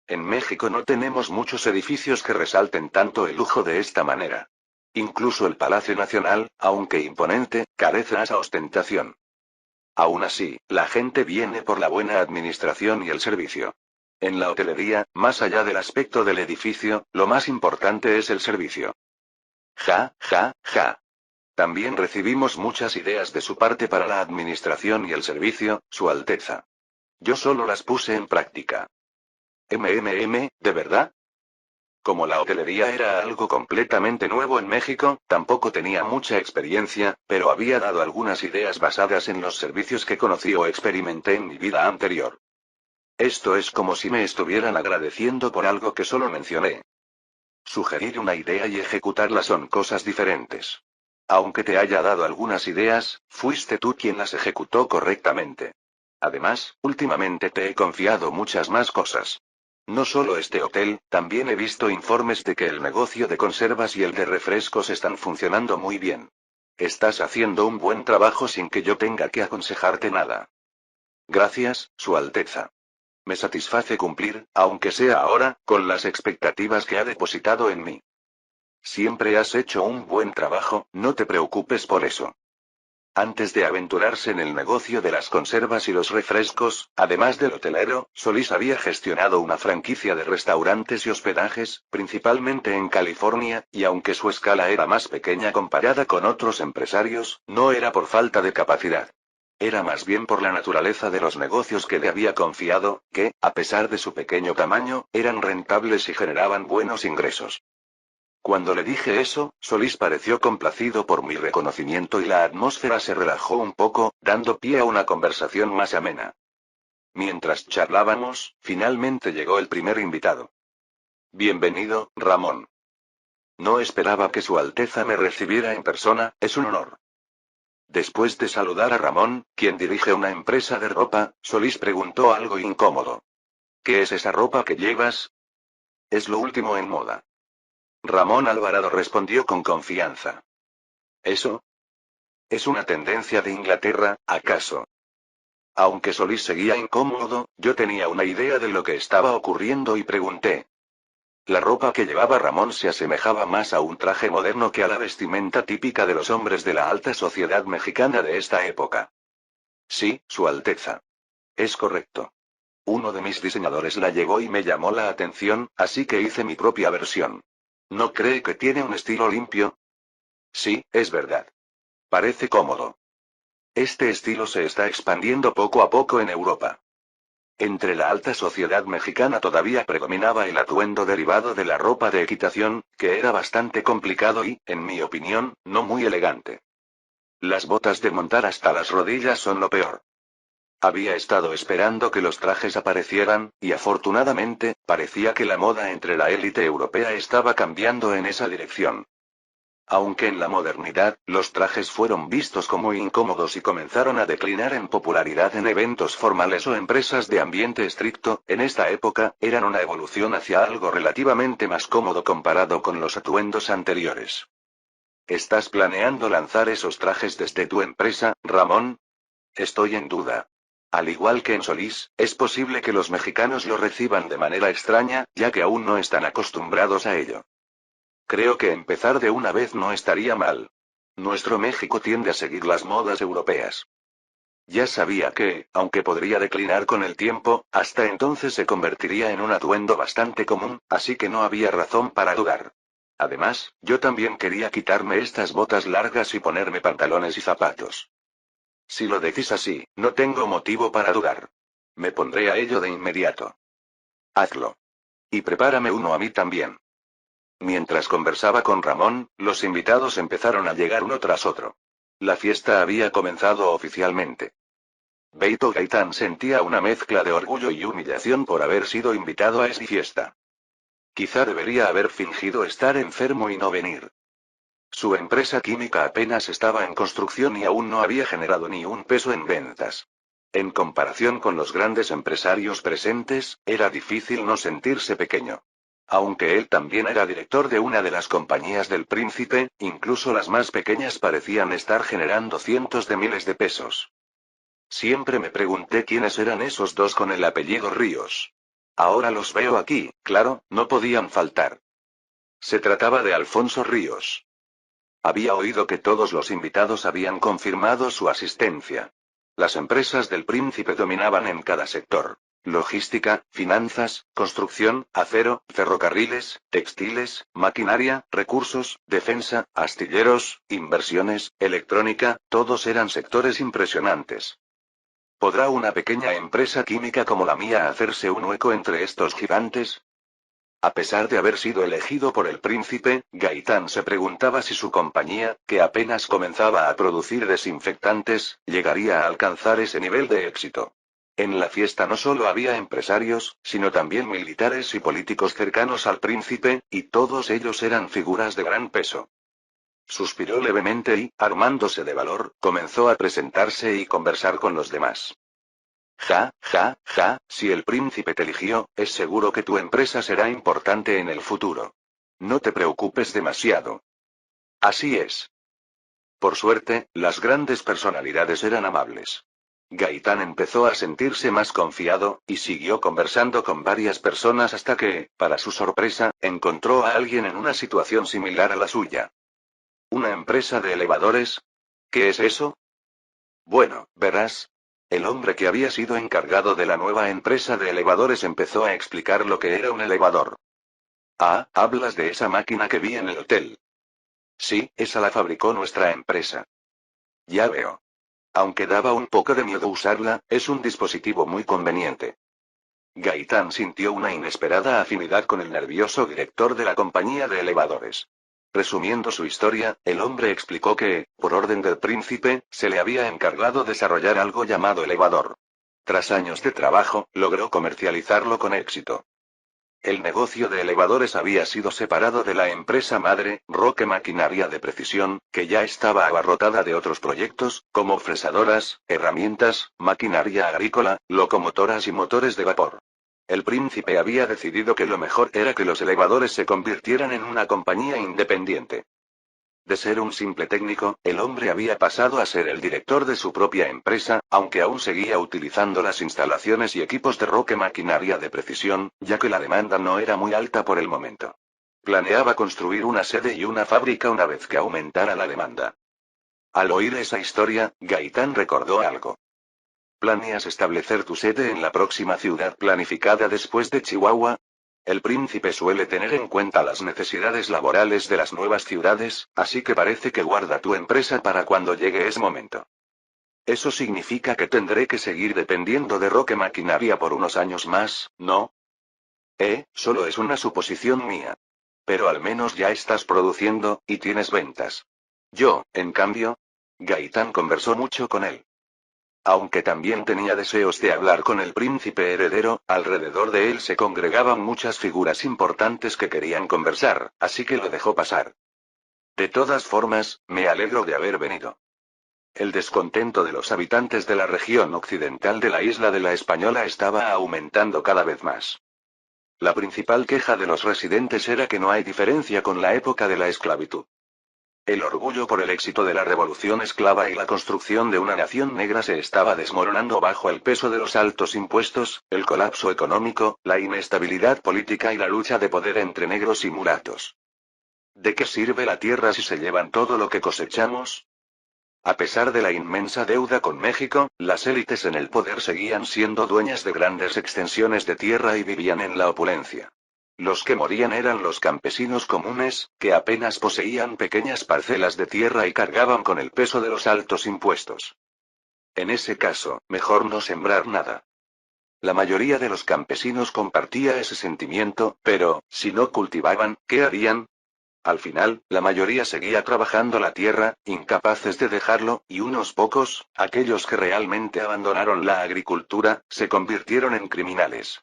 En México no tenemos muchos edificios que resalten tanto el lujo de esta manera. Incluso el Palacio Nacional, aunque imponente, carece de esa ostentación. Aún así, la gente viene por la buena administración y el servicio. En la hotelería, más allá del aspecto del edificio, lo más importante es el servicio. Ja, ja, ja. También recibimos muchas ideas de su parte para la administración y el servicio, Su Alteza. Yo solo las puse en práctica. ¿De verdad? Como la hotelería era algo completamente nuevo en México, tampoco tenía mucha experiencia, pero había dado algunas ideas basadas en los servicios que conocí o experimenté en mi vida anterior. Esto es como si me estuvieran agradeciendo por algo que solo mencioné. Sugerir una idea y ejecutarla son cosas diferentes. Aunque te haya dado algunas ideas, fuiste tú quien las ejecutó correctamente. Además, últimamente te he confiado muchas más cosas. No solo este hotel, también he visto informes de que el negocio de conservas y el de refrescos están funcionando muy bien. Estás haciendo un buen trabajo sin que yo tenga que aconsejarte nada. Gracias, Su Alteza. Me satisface cumplir, aunque sea ahora, con las expectativas que ha depositado en mí. Siempre has hecho un buen trabajo, no te preocupes por eso. Antes de aventurarse en el negocio de las conservas y los refrescos, además del hotelero, Solís había gestionado una franquicia de restaurantes y hospedajes, principalmente en California, y aunque su escala era más pequeña comparada con otros empresarios, no era por falta de capacidad. Era más bien por la naturaleza de los negocios que le había confiado, que, a pesar de su pequeño tamaño, eran rentables y generaban buenos ingresos. Cuando le dije eso, Solís pareció complacido por mi reconocimiento y la atmósfera se relajó un poco, dando pie a una conversación más amena. Mientras charlábamos, finalmente llegó el primer invitado. Bienvenido, Ramón. No esperaba que Su Alteza me recibiera en persona, es un honor. Después de saludar a Ramón, quien dirige una empresa de ropa, Solís preguntó algo incómodo. ¿Qué es esa ropa que llevas? Es lo último en moda. Ramón Alvarado respondió con confianza. ¿Eso? ¿Es una tendencia de Inglaterra, acaso? Aunque Solís seguía incómodo, yo tenía una idea de lo que estaba ocurriendo y pregunté. La ropa que llevaba Ramón se asemejaba más a un traje moderno que a la vestimenta típica de los hombres de la alta sociedad mexicana de esta época. Sí, Su Alteza. Es correcto. Uno de mis diseñadores la llevó y me llamó la atención, así que hice mi propia versión. ¿No cree que tiene un estilo limpio? Sí, es verdad. Parece cómodo. Este estilo se está expandiendo poco a poco en Europa. Entre la alta sociedad mexicana todavía predominaba el atuendo derivado de la ropa de equitación, que era bastante complicado y, en mi opinión, no muy elegante. Las botas de montar hasta las rodillas son lo peor. Había estado esperando que los trajes aparecieran, y afortunadamente, parecía que la moda entre la élite europea estaba cambiando en esa dirección. Aunque en la modernidad, los trajes fueron vistos como incómodos y comenzaron a declinar en popularidad en eventos formales o empresas de ambiente estricto, en esta época, eran una evolución hacia algo relativamente más cómodo comparado con los atuendos anteriores. ¿Estás planeando lanzar esos trajes desde tu empresa, Ramón? Estoy en duda. Al igual que en Solís, es posible que los mexicanos lo reciban de manera extraña, ya que aún no están acostumbrados a ello. Creo que empezar de una vez no estaría mal. Nuestro México tiende a seguir las modas europeas. Ya sabía que, aunque podría declinar con el tiempo, hasta entonces se convertiría en un atuendo bastante común, así que no había razón para dudar. Además, yo también quería quitarme estas botas largas y ponerme pantalones y zapatos. Si lo decís así, no tengo motivo para dudar. Me pondré a ello de inmediato. Hazlo. Y prepárame uno a mí también. Mientras conversaba con Ramón, los invitados empezaron a llegar uno tras otro. La fiesta había comenzado oficialmente. Beito Gaitán sentía una mezcla de orgullo y humillación por haber sido invitado a esa fiesta. Quizá debería haber fingido estar enfermo y no venir. Su empresa química apenas estaba en construcción y aún no había generado ni un peso en ventas. En comparación con los grandes empresarios presentes, era difícil no sentirse pequeño. Aunque él también era director de una de las compañías del príncipe, incluso las más pequeñas parecían estar generando cientos de miles de pesos. Siempre me pregunté quiénes eran esos dos con el apellido Ríos. Ahora los veo aquí, claro, no podían faltar. Se trataba de Alfonso Ríos. Había oído que todos los invitados habían confirmado su asistencia. Las empresas del príncipe dominaban en cada sector. Logística, finanzas, construcción, acero, ferrocarriles, textiles, maquinaria, recursos, defensa, astilleros, inversiones, electrónica, todos eran sectores impresionantes. ¿Podrá una pequeña empresa química como la mía hacerse un hueco entre estos gigantes? A pesar de haber sido elegido por el príncipe, Gaitán se preguntaba si su compañía, que apenas comenzaba a producir desinfectantes, llegaría a alcanzar ese nivel de éxito. En la fiesta no solo había empresarios, sino también militares y políticos cercanos al príncipe, y todos ellos eran figuras de gran peso. Suspiró levemente y, armándose de valor, comenzó a presentarse y conversar con los demás. Ja, ja, ja, si el príncipe te eligió, es seguro que tu empresa será importante en el futuro. No te preocupes demasiado. Así es. Por suerte, las grandes personalidades eran amables. Gaitán empezó a sentirse más confiado, y siguió conversando con varias personas hasta que, para su sorpresa, encontró a alguien en una situación similar a la suya. ¿Una empresa de elevadores? ¿Qué es eso? Bueno, verás. El hombre que había sido encargado de la nueva empresa de elevadores empezó a explicar lo que era un elevador. Ah, hablas de esa máquina que vi en el hotel. Sí, esa la fabricó nuestra empresa. Ya veo. Aunque daba un poco de miedo usarla, es un dispositivo muy conveniente. Gaitán sintió una inesperada afinidad con el nervioso director de la compañía de elevadores. Resumiendo su historia, el hombre explicó que, por orden del príncipe, se le había encargado desarrollar algo llamado elevador. Tras años de trabajo, logró comercializarlo con éxito. El negocio de elevadores había sido separado de la empresa madre, Roque Maquinaria de Precisión, que ya estaba abarrotada de otros proyectos, como fresadoras, herramientas, maquinaria agrícola, locomotoras y motores de vapor. El príncipe había decidido que lo mejor era que los elevadores se convirtieran en una compañía independiente. De ser un simple técnico, el hombre había pasado a ser el director de su propia empresa, aunque aún seguía utilizando las instalaciones y equipos de Roque Maquinaria de Precisión, ya que la demanda no era muy alta por el momento. Planeaba construir una sede y una fábrica una vez que aumentara la demanda. Al oír esa historia, Gaitán recordó algo. ¿Planeas establecer tu sede en la próxima ciudad planificada después de Chihuahua? El príncipe suele tener en cuenta las necesidades laborales de las nuevas ciudades, así que parece que guarda tu empresa para cuando llegue ese momento. Eso significa que tendré que seguir dependiendo de Roque Maquinaria por unos años más, ¿no? Solo es una suposición mía. Pero al menos ya estás produciendo, y tienes ventas. Yo, en cambio, Gaitán conversó mucho con él. Aunque también tenía deseos de hablar con el príncipe heredero, alrededor de él se congregaban muchas figuras importantes que querían conversar, así que lo dejó pasar. De todas formas, me alegro de haber venido. El descontento de los habitantes de la región occidental de la isla de la Española estaba aumentando cada vez más. La principal queja de los residentes era que no hay diferencia con la época de la esclavitud. El orgullo por el éxito de la revolución esclava y la construcción de una nación negra se estaba desmoronando bajo el peso de los altos impuestos, el colapso económico, la inestabilidad política y la lucha de poder entre negros y mulatos. ¿De qué sirve la tierra si se llevan todo lo que cosechamos? A pesar de la inmensa deuda con México, las élites en el poder seguían siendo dueñas de grandes extensiones de tierra y vivían en la opulencia. Los que morían eran los campesinos comunes, que apenas poseían pequeñas parcelas de tierra y cargaban con el peso de los altos impuestos. En ese caso, mejor no sembrar nada. La mayoría de los campesinos compartía ese sentimiento, pero, si no cultivaban, ¿qué harían? Al final, la mayoría seguía trabajando la tierra, incapaces de dejarlo, y unos pocos, aquellos que realmente abandonaron la agricultura, se convirtieron en criminales.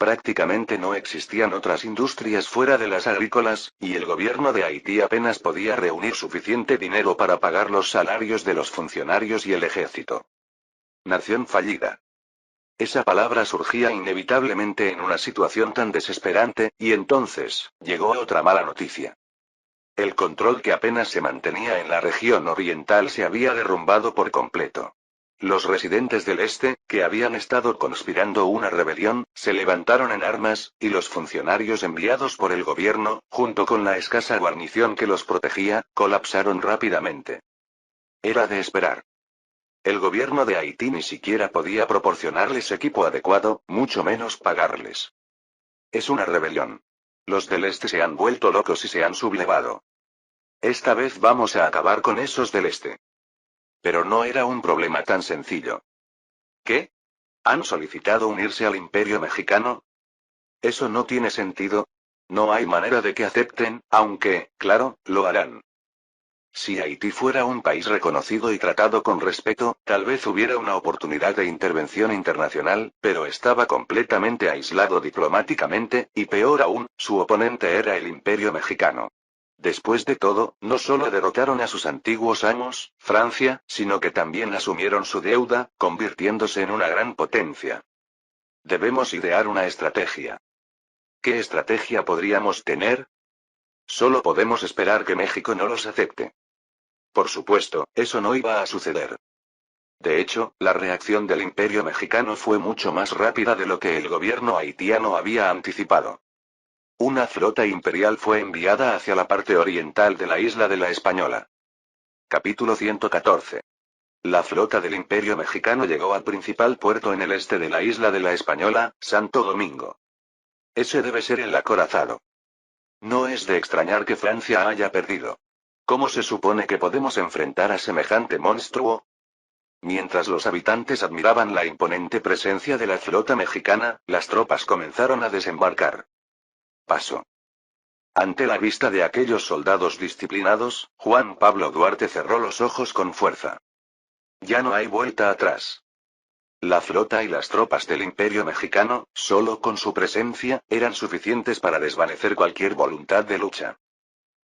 Prácticamente no existían otras industrias fuera de las agrícolas, y el gobierno de Haití apenas podía reunir suficiente dinero para pagar los salarios de los funcionarios y el ejército. Nación fallida. Esa palabra surgía inevitablemente en una situación tan desesperante, y entonces, llegó otra mala noticia. El control que apenas se mantenía en la región oriental se había derrumbado por completo. Los residentes del este, que habían estado conspirando una rebelión, se levantaron en armas, y los funcionarios enviados por el gobierno, junto con la escasa guarnición que los protegía, colapsaron rápidamente. Era de esperar. El gobierno de Haití ni siquiera podía proporcionarles equipo adecuado, mucho menos pagarles. Es una rebelión. Los del este se han vuelto locos y se han sublevado. Esta vez vamos a acabar con esos del este. Pero no era un problema tan sencillo. ¿Qué? ¿Han solicitado unirse al Imperio Mexicano? Eso no tiene sentido. No hay manera de que acepten, aunque, claro, lo harán. Si Haití fuera un país reconocido y tratado con respeto, tal vez hubiera una oportunidad de intervención internacional, pero estaba completamente aislado diplomáticamente, y peor aún, su oponente era el Imperio Mexicano. Después de todo, no solo derrotaron a sus antiguos amos, Francia, sino que también asumieron su deuda, convirtiéndose en una gran potencia. Debemos idear una estrategia. ¿Qué estrategia podríamos tener? Solo podemos esperar que México no los acepte. Por supuesto, eso no iba a suceder. De hecho, la reacción del Imperio Mexicano fue mucho más rápida de lo que el gobierno haitiano había anticipado. Una flota imperial fue enviada hacia la parte oriental de la isla de la Española. Capítulo 114. La flota del Imperio Mexicano llegó al principal puerto en el este de la isla de la Española, Santo Domingo. Ese debe ser el acorazado. No es de extrañar que Francia haya perdido. ¿Cómo se supone que podemos enfrentar a semejante monstruo? Mientras los habitantes admiraban la imponente presencia de la flota mexicana, las tropas comenzaron a desembarcar. Paso. Ante la vista de aquellos soldados disciplinados, Juan Pablo Duarte cerró los ojos con fuerza. Ya no hay vuelta atrás. La flota y las tropas del Imperio Mexicano, solo con su presencia, eran suficientes para desvanecer cualquier voluntad de lucha.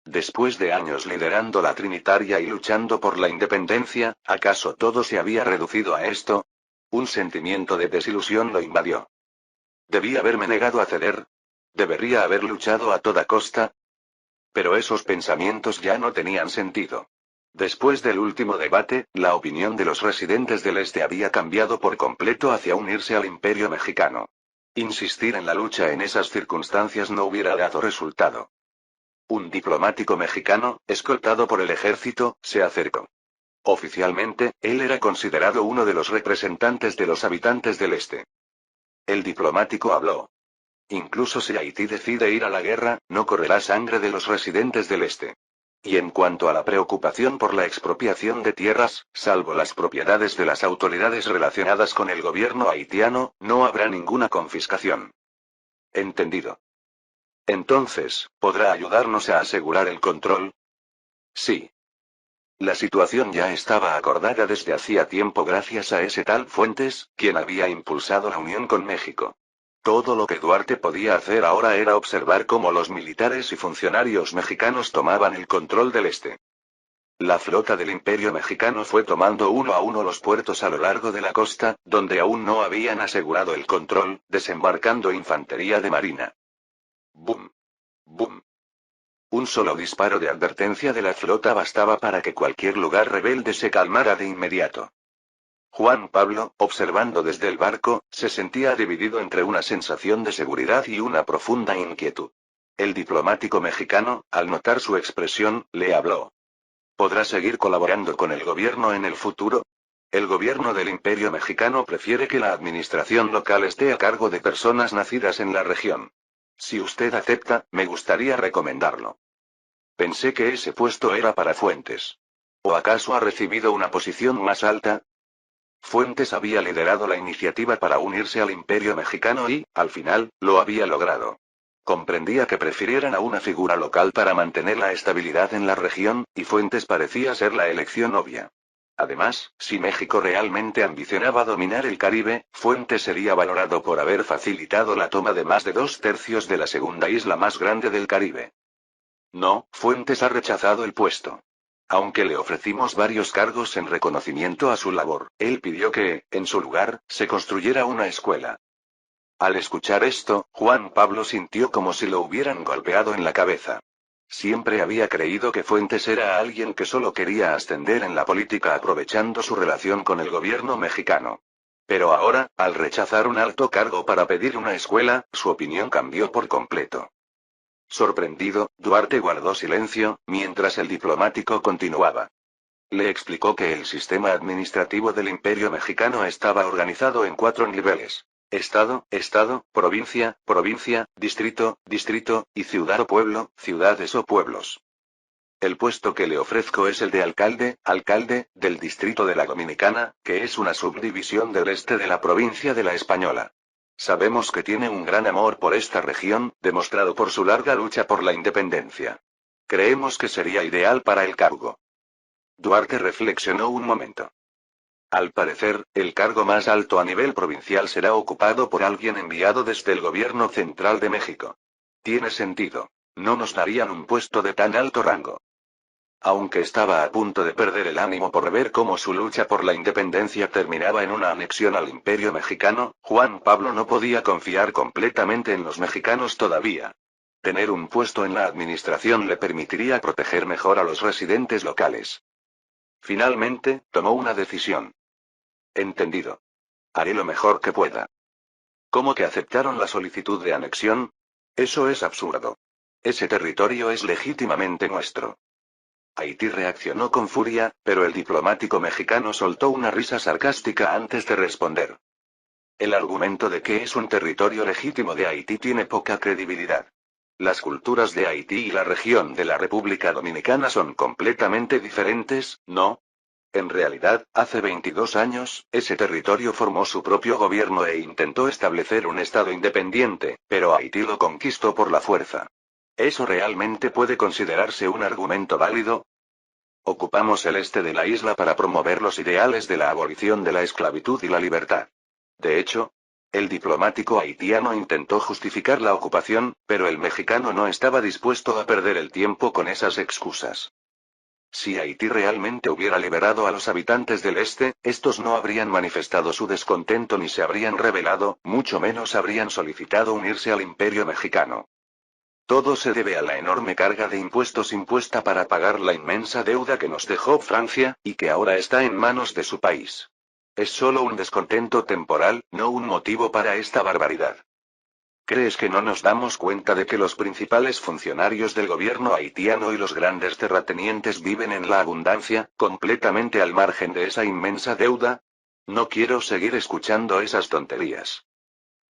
Después de años liderando la Trinitaria y luchando por la independencia, ¿acaso todo se había reducido a esto? Un sentimiento de desilusión lo invadió. ¿Debía haberme negado a ceder? ¿Debería haber luchado a toda costa? Pero esos pensamientos ya no tenían sentido. Después del último debate, la opinión de los residentes del Este había cambiado por completo hacia unirse al Imperio Mexicano. Insistir en la lucha en esas circunstancias no hubiera dado resultado. Un diplomático mexicano, escoltado por el ejército, se acercó. Oficialmente, él era considerado uno de los representantes de los habitantes del Este. El diplomático habló. Incluso si Haití decide ir a la guerra, no correrá sangre de los residentes del Este. Y en cuanto a la preocupación por la expropiación de tierras, salvo las propiedades de las autoridades relacionadas con el gobierno haitiano, no habrá ninguna confiscación. Entendido. Entonces, ¿podrá ayudarnos a asegurar el control? Sí. La situación ya estaba acordada desde hacía tiempo gracias a ese tal Fuentes, quien había impulsado la unión con México. Todo lo que Duarte podía hacer ahora era observar cómo los militares y funcionarios mexicanos tomaban el control del Este. La flota del Imperio Mexicano fue tomando uno a uno los puertos a lo largo de la costa, donde aún no habían asegurado el control, desembarcando infantería de marina. ¡Bum! ¡Bum! Un solo disparo de advertencia de la flota bastaba para que cualquier lugar rebelde se calmara de inmediato. Juan Pablo, observando desde el barco, se sentía dividido entre una sensación de seguridad y una profunda inquietud. El diplomático mexicano, al notar su expresión, le habló. ¿Podrá seguir colaborando con el gobierno en el futuro? El gobierno del Imperio Mexicano prefiere que la administración local esté a cargo de personas nacidas en la región. Si usted acepta, me gustaría recomendarlo. Pensé que ese puesto era para Fuentes. ¿O acaso ha recibido una posición más alta? Fuentes había liderado la iniciativa para unirse al Imperio Mexicano y, al final, lo había logrado. Comprendía que prefirieran a una figura local para mantener la estabilidad en la región, y Fuentes parecía ser la elección obvia. Además, si México realmente ambicionaba dominar el Caribe, Fuentes sería valorado por haber facilitado la toma de más de 2/3 de la segunda isla más grande del Caribe. No, Fuentes ha rechazado el puesto. Aunque le ofrecimos varios cargos en reconocimiento a su labor, él pidió que, en su lugar, se construyera una escuela. Al escuchar esto, Juan Pablo sintió como si lo hubieran golpeado en la cabeza. Siempre había creído que Fuentes era alguien que solo quería ascender en la política aprovechando su relación con el gobierno mexicano. Pero ahora, al rechazar un alto cargo para pedir una escuela, su opinión cambió por completo. Sorprendido, Duarte guardó silencio, mientras el diplomático continuaba. Le explicó que el sistema administrativo del Imperio Mexicano estaba organizado en 4 niveles. Estado, estado, provincia, provincia, distrito, distrito, y ciudad o pueblo, ciudades o pueblos. El puesto que le ofrezco es el de alcalde, alcalde, del distrito de la Dominicana, que es una subdivisión del este de la provincia de la Española. Sabemos que tiene un gran amor por esta región, demostrado por su larga lucha por la independencia. Creemos que sería ideal para el cargo. Duarte reflexionó un momento. Al parecer, el cargo más alto a nivel provincial será ocupado por alguien enviado desde el gobierno central de México. Tiene sentido. No nos darían un puesto de tan alto rango. Aunque estaba a punto de perder el ánimo por ver cómo su lucha por la independencia terminaba en una anexión al Imperio Mexicano, Juan Pablo no podía confiar completamente en los mexicanos todavía. Tener un puesto en la administración le permitiría proteger mejor a los residentes locales. Finalmente, tomó una decisión. Entendido. Haré lo mejor que pueda. ¿Cómo que aceptaron la solicitud de anexión? Eso es absurdo. Ese territorio es legítimamente nuestro. Haití reaccionó con furia, pero el diplomático mexicano soltó una risa sarcástica antes de responder. El argumento de que es un territorio legítimo de Haití tiene poca credibilidad. Las culturas de Haití y la región de la República Dominicana son completamente diferentes, ¿no? En realidad, hace 22 años, ese territorio formó su propio gobierno e intentó establecer un estado independiente, pero Haití lo conquistó por la fuerza. ¿Eso realmente puede considerarse un argumento válido? Ocupamos el este de la isla para promover los ideales de la abolición de la esclavitud y la libertad. De hecho, el diplomático haitiano intentó justificar la ocupación, pero el mexicano no estaba dispuesto a perder el tiempo con esas excusas. Si Haití realmente hubiera liberado a los habitantes del este, estos no habrían manifestado su descontento ni se habrían rebelado, mucho menos habrían solicitado unirse al imperio mexicano. Todo se debe a la enorme carga de impuestos impuesta para pagar la inmensa deuda que nos dejó Francia, y que ahora está en manos de su país. Es solo un descontento temporal, no un motivo para esta barbaridad. ¿Crees que no nos damos cuenta de que los principales funcionarios del gobierno haitiano y los grandes terratenientes viven en la abundancia, completamente al margen de esa inmensa deuda? No quiero seguir escuchando esas tonterías.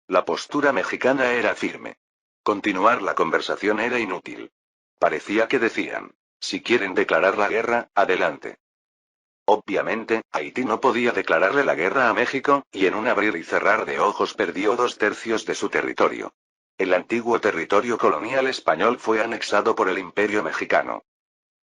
La postura mexicana era firme. Continuar la conversación era inútil. Parecía que decían, si quieren declarar la guerra, adelante. Obviamente, Haití no podía declararle la guerra a México, y en un abrir y cerrar de ojos perdió 2/3 de su territorio. El antiguo territorio colonial español fue anexado por el Imperio mexicano.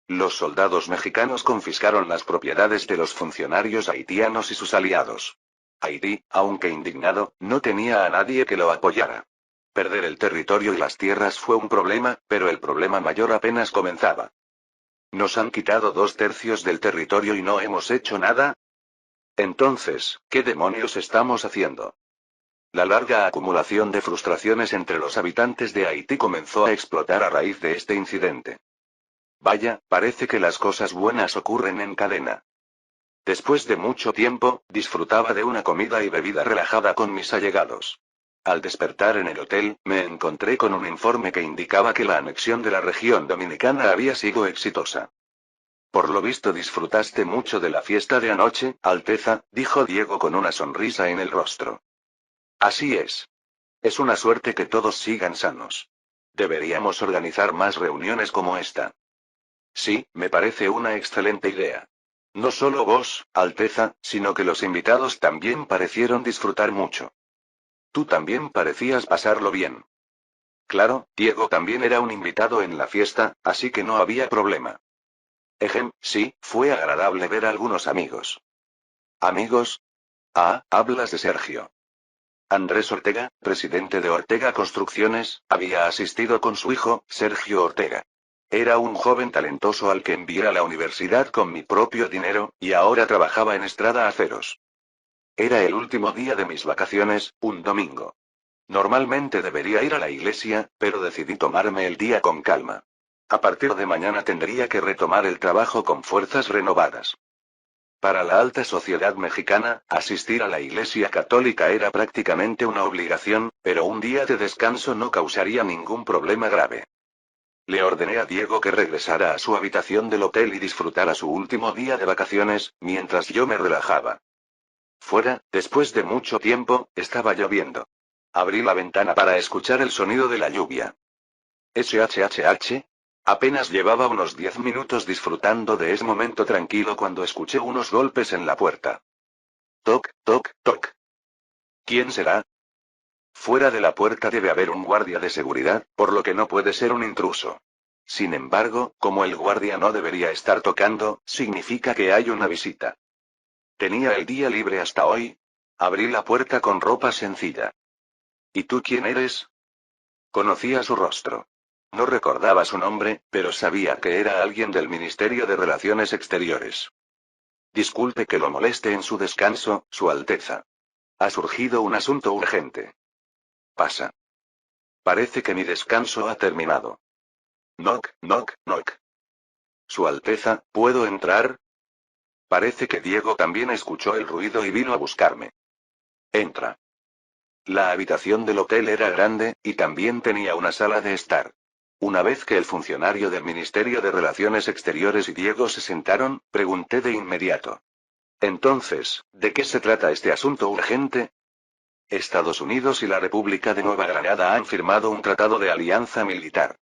Los soldados mexicanos confiscaron las propiedades de los funcionarios haitianos y sus aliados. Haití, aunque indignado, no tenía a nadie que lo apoyara. Perder el territorio y las tierras fue un problema, pero el problema mayor apenas comenzaba. ¿Nos han quitado 2/3 del territorio y no hemos hecho nada? Entonces, ¿qué demonios estamos haciendo? La larga acumulación de frustraciones entre los habitantes de Haití comenzó a explotar a raíz de este incidente. Vaya, parece que las cosas buenas ocurren en cadena. Después de mucho tiempo, disfrutaba de una comida y bebida relajada con mis allegados. Al despertar en el hotel, me encontré con un informe que indicaba que la anexión de la región dominicana había sido exitosa. Por lo visto disfrutaste mucho de la fiesta de anoche, Alteza, dijo Diego con una sonrisa en el rostro. Así es. Es una suerte que todos sigan sanos. Deberíamos organizar más reuniones como esta. Sí, me parece una excelente idea. No solo vos, Alteza, sino que los invitados también parecieron disfrutar mucho. Tú también parecías pasarlo bien. Claro, Diego también era un invitado en la fiesta, así que no había problema. Sí, fue agradable ver a algunos amigos. ¿Amigos? Ah, hablas de Sergio. Andrés Ortega, presidente de Ortega Construcciones, había asistido con su hijo, Sergio Ortega. Era un joven talentoso al que envié a la universidad con mi propio dinero, y ahora trabajaba en Estrada Aceros. Era el último día de mis vacaciones, un domingo. Normalmente debería ir a la iglesia, pero decidí tomarme el día con calma. A partir de mañana tendría que retomar el trabajo con fuerzas renovadas. Para la alta sociedad mexicana, asistir a la iglesia católica era prácticamente una obligación, pero un día de descanso no causaría ningún problema grave. Le ordené a Diego que regresara a su habitación del hotel y disfrutara su último día de vacaciones, mientras yo me relajaba. Fuera, después de mucho tiempo, estaba lloviendo. Abrí la ventana para escuchar el sonido de la lluvia. SHHH. Apenas llevaba unos 10 minutos disfrutando de ese momento tranquilo cuando escuché unos golpes en la puerta. Toc, toc, toc. ¿Quién será? Fuera de la puerta debe haber un guardia de seguridad, por lo que no puede ser un intruso. Sin embargo, como el guardia no debería estar tocando, significa que hay una visita. Tenía el día libre hasta hoy. Abrí la puerta con ropa sencilla. ¿Y tú quién eres? Conocía su rostro. No recordaba su nombre, pero sabía que era alguien del Ministerio de Relaciones Exteriores. Disculpe que lo moleste en su descanso, Su Alteza. Ha surgido un asunto urgente. Pasa. Parece que mi descanso ha terminado. Knock, knock, knock. Su Alteza, ¿puedo entrar? Parece que Diego también escuchó el ruido y vino a buscarme. Entra. La habitación del hotel era grande, y también tenía una sala de estar. Una vez que el funcionario del Ministerio de Relaciones Exteriores y Diego se sentaron, pregunté de inmediato. Entonces, ¿de qué se trata este asunto urgente? Estados Unidos y la República de Nueva Granada han firmado un tratado de alianza militar.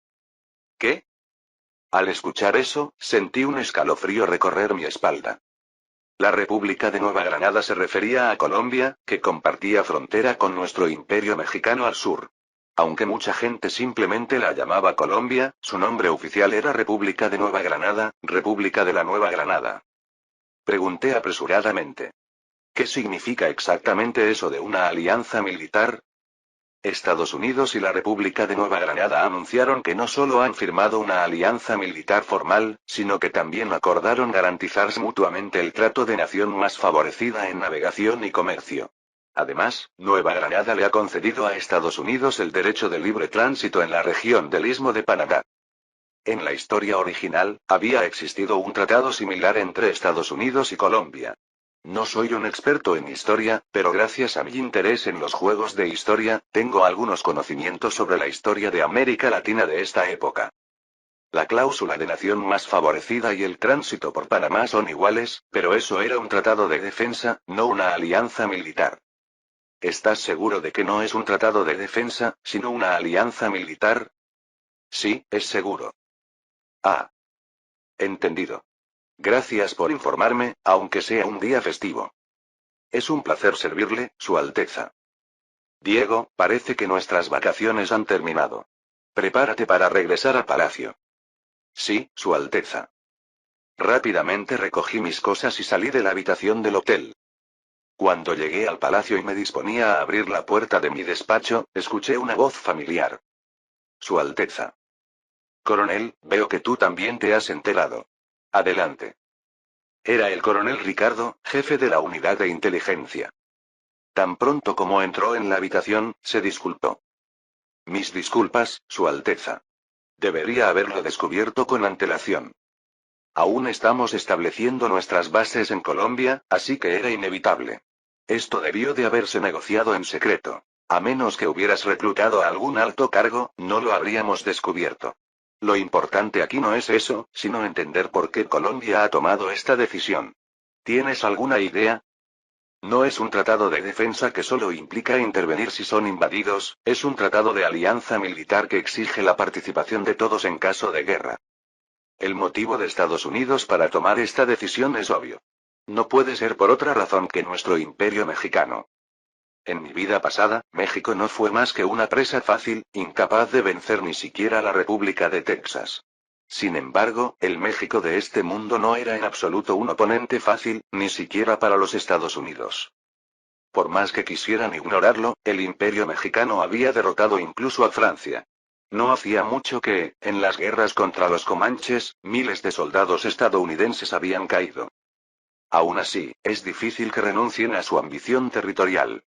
¿Qué? Al escuchar eso, sentí un escalofrío recorrer mi espalda. La República de Nueva Granada se refería a Colombia, que compartía frontera con nuestro imperio mexicano al sur. Aunque mucha gente simplemente la llamaba Colombia, su nombre oficial era República de Nueva Granada, República de la Nueva Granada. Pregunté apresuradamente. ¿Qué significa exactamente eso de una alianza militar? Estados Unidos y la República de Nueva Granada anunciaron que no solo han firmado una alianza militar formal, sino que también acordaron garantizarse mutuamente el trato de nación más favorecida en navegación y comercio. Además, Nueva Granada le ha concedido a Estados Unidos el derecho de libre tránsito en la región del Istmo de Panamá. En la historia original, había existido un tratado similar entre Estados Unidos y Colombia. No soy un experto en historia, pero gracias a mi interés en los juegos de historia, tengo algunos conocimientos sobre la historia de América Latina de esta época. La cláusula de nación más favorecida y el tránsito por Panamá son iguales, pero eso era un tratado de defensa, no una alianza militar. ¿Estás seguro de que no es un tratado de defensa, sino una alianza militar? Sí, es seguro. Ah. Entendido. Gracias por informarme, aunque sea un día festivo. Es un placer servirle, Su Alteza. Diego, parece que nuestras vacaciones han terminado. Prepárate para regresar a palacio. Sí, Su Alteza. Rápidamente recogí mis cosas y salí de la habitación del hotel. Cuando llegué al palacio y me disponía a abrir la puerta de mi despacho, escuché una voz familiar. Su Alteza. Coronel, veo que tú también te has enterado. Adelante. Era el coronel Ricardo, jefe de la unidad de inteligencia. Tan pronto como entró en la habitación, se disculpó. Mis disculpas, Su Alteza. Debería haberlo descubierto con antelación. Aún estamos estableciendo nuestras bases en Colombia, así que era inevitable. Esto debió de haberse negociado en secreto. A menos que hubieras reclutado a algún alto cargo, no lo habríamos descubierto. Lo importante aquí no es eso, sino entender por qué Colombia ha tomado esta decisión. ¿Tienes alguna idea? No es un tratado de defensa que solo implica intervenir si son invadidos, es un tratado de alianza militar que exige la participación de todos en caso de guerra. El motivo de Estados Unidos para tomar esta decisión es obvio. No puede ser por otra razón que nuestro imperio mexicano. En mi vida pasada, México no fue más que una presa fácil, incapaz de vencer ni siquiera a la República de Texas. Sin embargo, el México de este mundo no era en absoluto un oponente fácil, ni siquiera para los Estados Unidos. Por más que quisieran ignorarlo, el imperio mexicano había derrotado incluso a Francia. No hacía mucho que, en las guerras contra los comanches, miles de soldados estadounidenses habían caído. Aún así, es difícil que renuncien a su ambición territorial.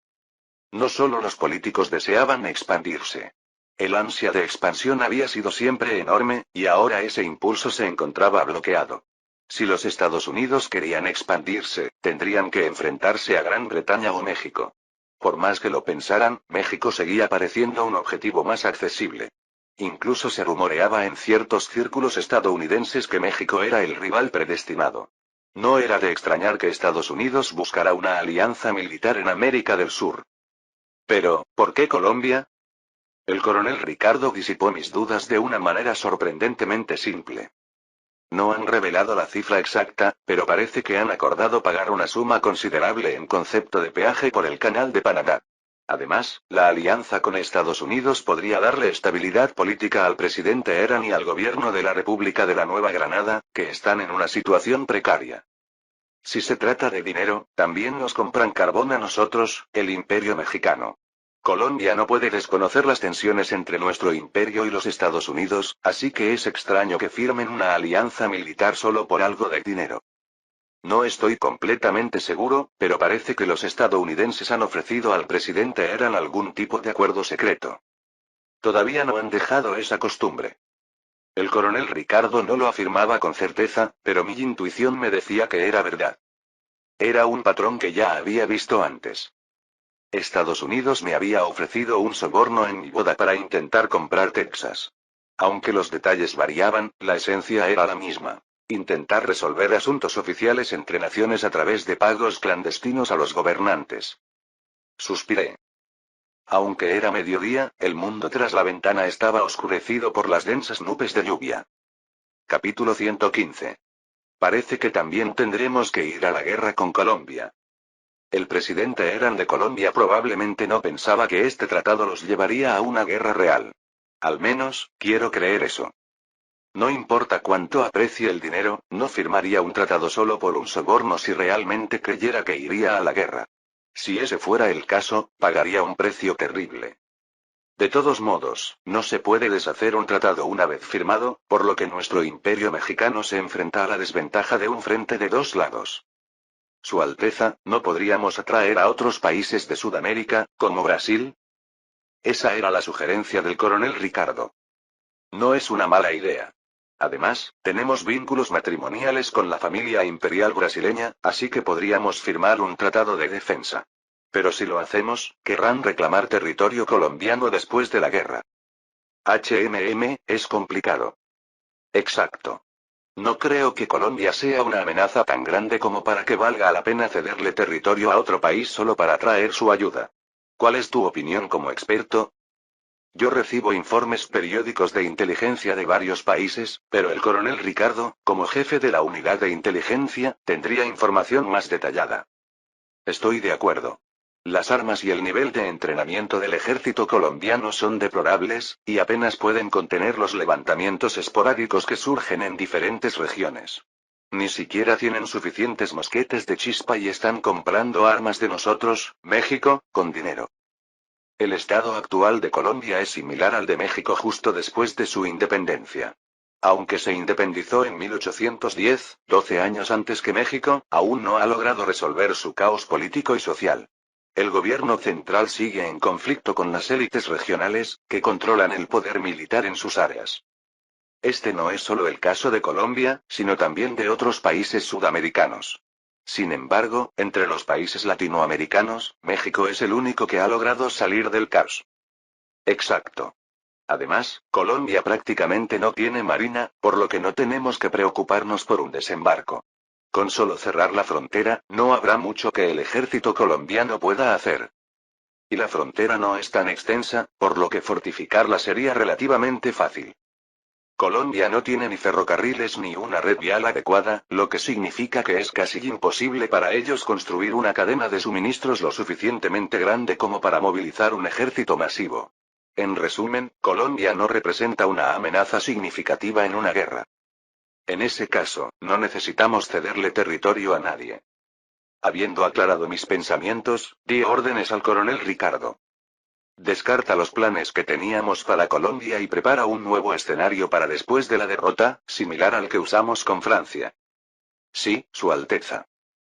No solo los políticos deseaban expandirse. El ansia de expansión había sido siempre enorme, y ahora ese impulso se encontraba bloqueado. Si los Estados Unidos querían expandirse, tendrían que enfrentarse a Gran Bretaña o México. Por más que lo pensaran, México seguía pareciendo un objetivo más accesible. Incluso se rumoreaba en ciertos círculos estadounidenses que México era el rival predestinado. No era de extrañar que Estados Unidos buscara una alianza militar en América del Sur. Pero, ¿por qué Colombia? El coronel Ricardo disipó mis dudas de una manera sorprendentemente simple. No han revelado la cifra exacta, pero parece que han acordado pagar una suma considerable en concepto de peaje por el Canal de Panamá. Además, la alianza con Estados Unidos podría darle estabilidad política al presidente Erán y al gobierno de la República de la Nueva Granada, que están en una situación precaria. Si se trata de dinero, también nos compran carbón a nosotros, el imperio mexicano. Colombia no puede desconocer las tensiones entre nuestro imperio y los Estados Unidos, así que es extraño que firmen una alianza militar solo por algo de dinero. No estoy completamente seguro, pero parece que los estadounidenses han ofrecido al presidente Erán algún tipo de acuerdo secreto. Todavía no han dejado esa costumbre. El coronel Ricardo no lo afirmaba con certeza, pero mi intuición me decía que era verdad. Era un patrón que ya había visto antes. Estados Unidos me había ofrecido un soborno en mi boda para intentar comprar Texas. Aunque los detalles variaban, la esencia era la misma. Intentar resolver asuntos oficiales entre naciones a través de pagos clandestinos a los gobernantes. Suspiré. Aunque era mediodía, el mundo tras la ventana estaba oscurecido por las densas nubes de lluvia. Capítulo 115. Parece que también tendremos que ir a la guerra con Colombia. El presidente Eran de Colombia probablemente no pensaba que este tratado los llevaría a una guerra real. Al menos, quiero creer eso. No importa cuánto aprecie el dinero, no firmaría un tratado solo por un soborno si realmente creyera que iría a la guerra. Si ese fuera el caso, pagaría un precio terrible. De todos modos, no se puede deshacer un tratado una vez firmado, por lo que nuestro imperio mexicano se enfrenta a la desventaja de un frente de dos lados. Su Alteza, ¿no podríamos atraer a otros países de Sudamérica, como Brasil? Esa era la sugerencia del coronel Ricardo. No es una mala idea. Además, tenemos vínculos matrimoniales con la familia imperial brasileña, así que podríamos firmar un tratado de defensa. Pero si lo hacemos, querrán reclamar territorio colombiano después de la guerra. Es complicado. Exacto. No creo que Colombia sea una amenaza tan grande como para que valga la pena cederle territorio a otro país solo para atraer su ayuda. ¿Cuál es tu opinión como experto? Yo recibo informes periódicos de inteligencia de varios países, pero el coronel Ricardo, como jefe de la unidad de inteligencia, tendría información más detallada. Estoy de acuerdo. Las armas y el nivel de entrenamiento del ejército colombiano son deplorables, y apenas pueden contener los levantamientos esporádicos que surgen en diferentes regiones. Ni siquiera tienen suficientes mosquetes de chispa y están comprando armas de nosotros, México, con dinero. El estado actual de Colombia es similar al de México justo después de su independencia. Aunque se independizó en 1810, 12 años antes que México, aún no ha logrado resolver su caos político y social. El gobierno central sigue en conflicto con las élites regionales, que controlan el poder militar en sus áreas. Este no es solo el caso de Colombia, sino también de otros países sudamericanos. Sin embargo, entre los países latinoamericanos, México es el único que ha logrado salir del caos. Exacto. Además, Colombia prácticamente no tiene marina, por lo que no tenemos que preocuparnos por un desembarco. Con solo cerrar la frontera, no habrá mucho que el ejército colombiano pueda hacer. Y la frontera no es tan extensa, por lo que fortificarla sería relativamente fácil. Colombia no tiene ni ferrocarriles ni una red vial adecuada, lo que significa que es casi imposible para ellos construir una cadena de suministros lo suficientemente grande como para movilizar un ejército masivo. En resumen, Colombia no representa una amenaza significativa en una guerra. En ese caso, no necesitamos cederle territorio a nadie. Habiendo aclarado mis pensamientos, di órdenes al coronel Ricardo. Descarta los planes que teníamos para Colombia y prepara un nuevo escenario para después de la derrota, similar al que usamos con Francia. Sí, Su Alteza.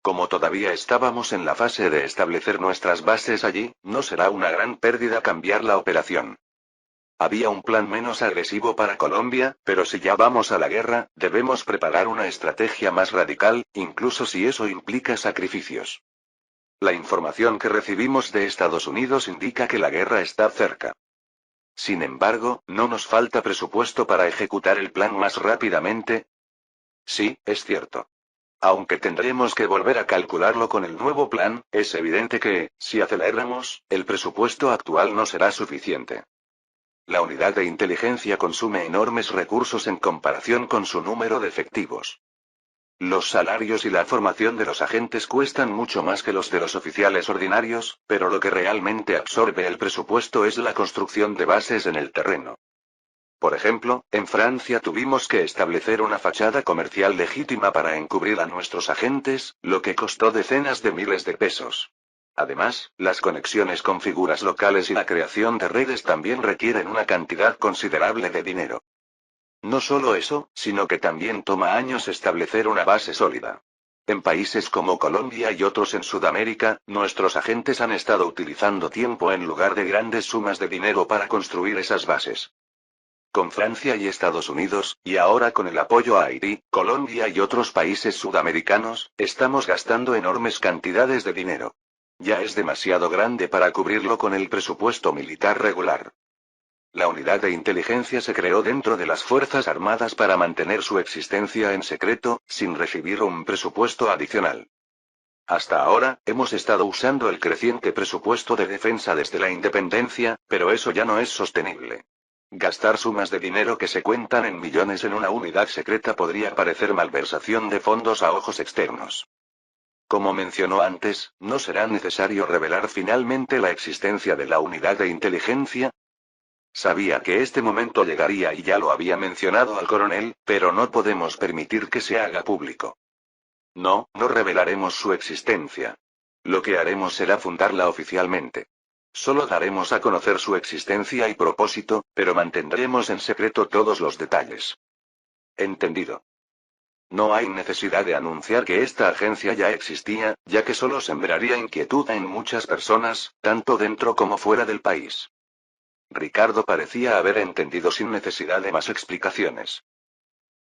Como todavía estábamos en la fase de establecer nuestras bases allí, no será una gran pérdida cambiar la operación. Había un plan menos agresivo para Colombia, pero si ya vamos a la guerra, debemos preparar una estrategia más radical, incluso si eso implica sacrificios. La información que recibimos de Estados Unidos indica que la guerra está cerca. Sin embargo, ¿no nos falta presupuesto para ejecutar el plan más rápidamente? Sí, es cierto. Aunque tendremos que volver a calcularlo con el nuevo plan, es evidente que, si aceleramos, el presupuesto actual no será suficiente. La unidad de inteligencia consume enormes recursos en comparación con su número de efectivos. Los salarios y la formación de los agentes cuestan mucho más que los de los oficiales ordinarios, pero lo que realmente absorbe el presupuesto es la construcción de bases en el terreno. Por ejemplo, en Francia tuvimos que establecer una fachada comercial legítima para encubrir a nuestros agentes, lo que costó decenas de miles de pesos. Además, las conexiones con figuras locales y la creación de redes también requieren una cantidad considerable de dinero. No solo eso, sino que también toma años establecer una base sólida. En países como Colombia y otros en Sudamérica, nuestros agentes han estado utilizando tiempo en lugar de grandes sumas de dinero para construir esas bases. Con Francia y Estados Unidos, y ahora con el apoyo a Haití, Colombia y otros países sudamericanos, estamos gastando enormes cantidades de dinero. Ya es demasiado grande para cubrirlo con el presupuesto militar regular. La unidad de inteligencia se creó dentro de las Fuerzas Armadas para mantener su existencia en secreto, sin recibir un presupuesto adicional. Hasta ahora, hemos estado usando el creciente presupuesto de defensa desde la independencia, pero eso ya no es sostenible. Gastar sumas de dinero que se cuentan en millones en una unidad secreta podría parecer malversación de fondos a ojos externos. Como mencionó antes, ¿no será necesario revelar finalmente la existencia de la unidad de inteligencia? Sabía que este momento llegaría y ya lo había mencionado al coronel, pero no podemos permitir que se haga público. No, no revelaremos su existencia. Lo que haremos será fundarla oficialmente. Solo daremos a conocer su existencia y propósito, pero mantendremos en secreto todos los detalles. Entendido. No hay necesidad de anunciar que esta agencia ya existía, ya que solo sembraría inquietud en muchas personas, tanto dentro como fuera del país. Ricardo parecía haber entendido sin necesidad de más explicaciones.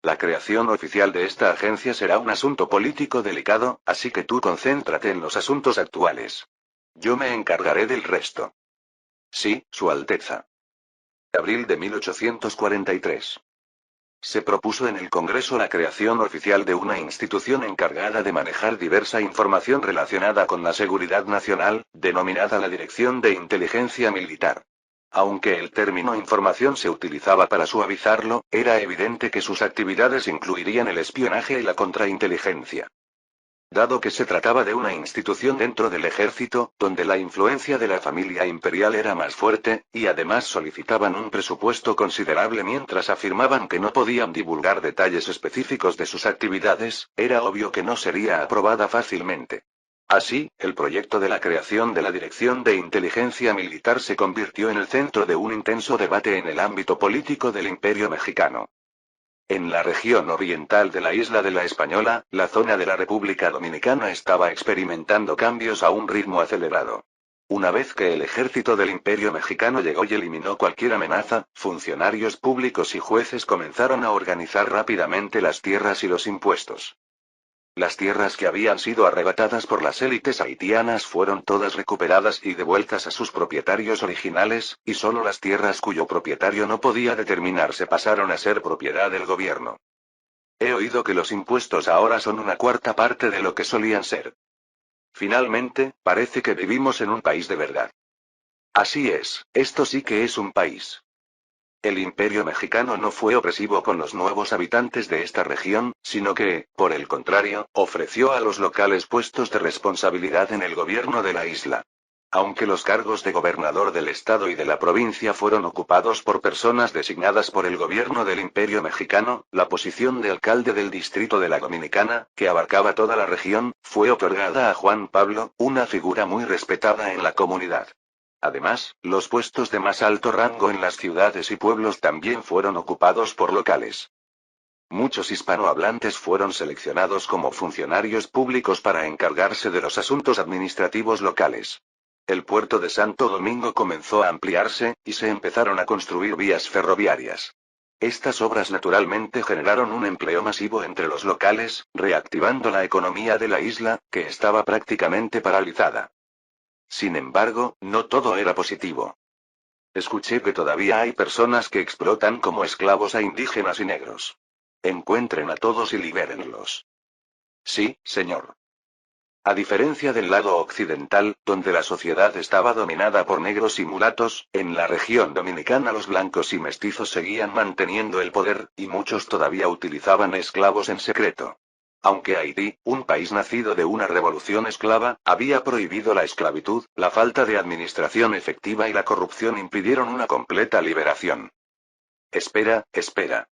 La creación oficial de esta agencia será un asunto político delicado, así que tú concéntrate en los asuntos actuales. Yo me encargaré del resto. Sí, Su Alteza. Abril de 1843. Se propuso en el Congreso la creación oficial de una institución encargada de manejar diversa información relacionada con la seguridad nacional, denominada la Dirección de Inteligencia Militar. Aunque el término información se utilizaba para suavizarlo, era evidente que sus actividades incluirían el espionaje y la contrainteligencia. Dado que se trataba de una institución dentro del ejército, donde la influencia de la familia imperial era más fuerte, y además solicitaban un presupuesto considerable mientras afirmaban que no podían divulgar detalles específicos de sus actividades, era obvio que no sería aprobada fácilmente. Así, el proyecto de la creación de la Dirección de Inteligencia Militar se convirtió en el centro de un intenso debate en el ámbito político del Imperio mexicano. En la región oriental de la isla de la Española, la zona de la República Dominicana estaba experimentando cambios a un ritmo acelerado. Una vez que el ejército del Imperio mexicano llegó y eliminó cualquier amenaza, funcionarios públicos y jueces comenzaron a organizar rápidamente las tierras y los impuestos. Las tierras que habían sido arrebatadas por las élites haitianas fueron todas recuperadas y devueltas a sus propietarios originales, y solo las tierras cuyo propietario no podía determinarse pasaron a ser propiedad del gobierno. He oído que los impuestos ahora son una cuarta parte de lo que solían ser. Finalmente, parece que vivimos en un país de verdad. Así es, esto sí que es un país. El Imperio mexicano no fue opresivo con los nuevos habitantes de esta región, sino que, por el contrario, ofreció a los locales puestos de responsabilidad en el gobierno de la isla. Aunque los cargos de gobernador del estado y de la provincia fueron ocupados por personas designadas por el gobierno del Imperio mexicano, la posición de alcalde del distrito de la Dominicana, que abarcaba toda la región, fue otorgada a Juan Pablo, una figura muy respetada en la comunidad. Además, los puestos de más alto rango en las ciudades y pueblos también fueron ocupados por locales. Muchos hispanohablantes fueron seleccionados como funcionarios públicos para encargarse de los asuntos administrativos locales. El puerto de Santo Domingo comenzó a ampliarse, y se empezaron a construir vías ferroviarias. Estas obras naturalmente generaron un empleo masivo entre los locales, reactivando la economía de la isla, que estaba prácticamente paralizada. Sin embargo, no todo era positivo. Escuché que todavía hay personas que explotan como esclavos a indígenas y negros. Encuentren a todos y libérenlos. Sí, señor. A diferencia del lado occidental, donde la sociedad estaba dominada por negros y mulatos, en la región dominicana los blancos y mestizos seguían manteniendo el poder, y muchos todavía utilizaban esclavos en secreto. Aunque Haití, un país nacido de una revolución esclava, había prohibido la esclavitud, la falta de administración efectiva y la corrupción impidieron una completa liberación. Espera, espera.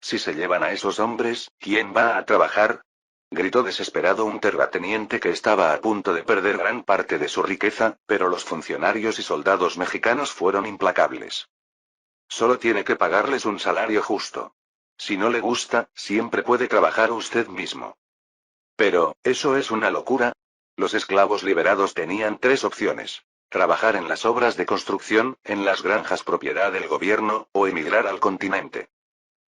Si se llevan a esos hombres, ¿quién va a trabajar? Gritó desesperado un terrateniente que estaba a punto de perder gran parte de su riqueza, pero los funcionarios y soldados mexicanos fueron implacables. Solo tiene que pagarles un salario justo. Si no le gusta, siempre puede trabajar usted mismo. Pero, ¿eso es una locura? Los esclavos liberados tenían tres opciones. Trabajar en las obras de construcción, en las granjas propiedad del gobierno, o emigrar al continente.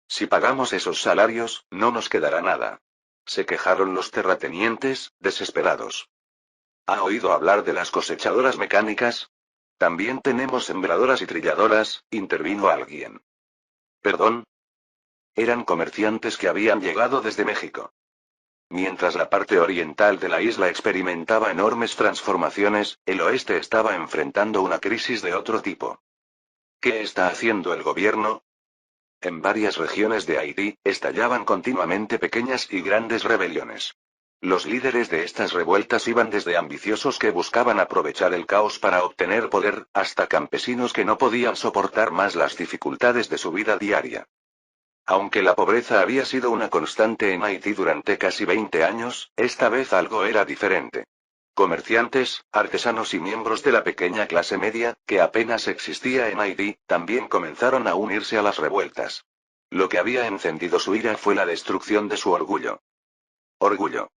Si pagamos esos salarios, no nos quedará nada. Se quejaron los terratenientes, desesperados. ¿Ha oído hablar de las cosechadoras mecánicas? También tenemos sembradoras y trilladoras, intervino alguien. ¿Perdón? Eran comerciantes que habían llegado desde México. Mientras la parte oriental de la isla experimentaba enormes transformaciones, el oeste estaba enfrentando una crisis de otro tipo. ¿Qué está haciendo el gobierno? En varias regiones de Haití, estallaban continuamente pequeñas y grandes rebeliones. Los líderes de estas revueltas iban desde ambiciosos que buscaban aprovechar el caos para obtener poder, hasta campesinos que no podían soportar más las dificultades de su vida diaria. Aunque la pobreza había sido una constante en Haití durante casi 20 años, esta vez algo era diferente. Comerciantes, artesanos y miembros de la pequeña clase media, que apenas existía en Haití, también comenzaron a unirse a las revueltas. Lo que había encendido su ira fue la destrucción de su orgullo. Orgullo.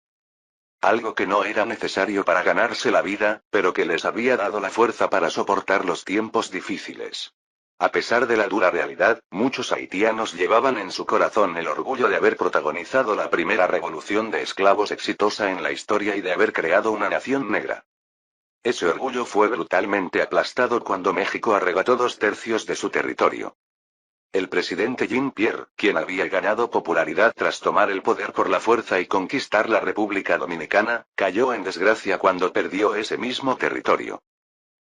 Algo que no era necesario para ganarse la vida, pero que les había dado la fuerza para soportar los tiempos difíciles. A pesar de la dura realidad, muchos haitianos llevaban en su corazón el orgullo de haber protagonizado la primera revolución de esclavos exitosa en la historia y de haber creado una nación negra. Ese orgullo fue brutalmente aplastado cuando México arrebató 2/3 de su territorio. El presidente Jean-Pierre, quien había ganado popularidad tras tomar el poder por la fuerza y conquistar la República Dominicana, cayó en desgracia cuando perdió ese mismo territorio.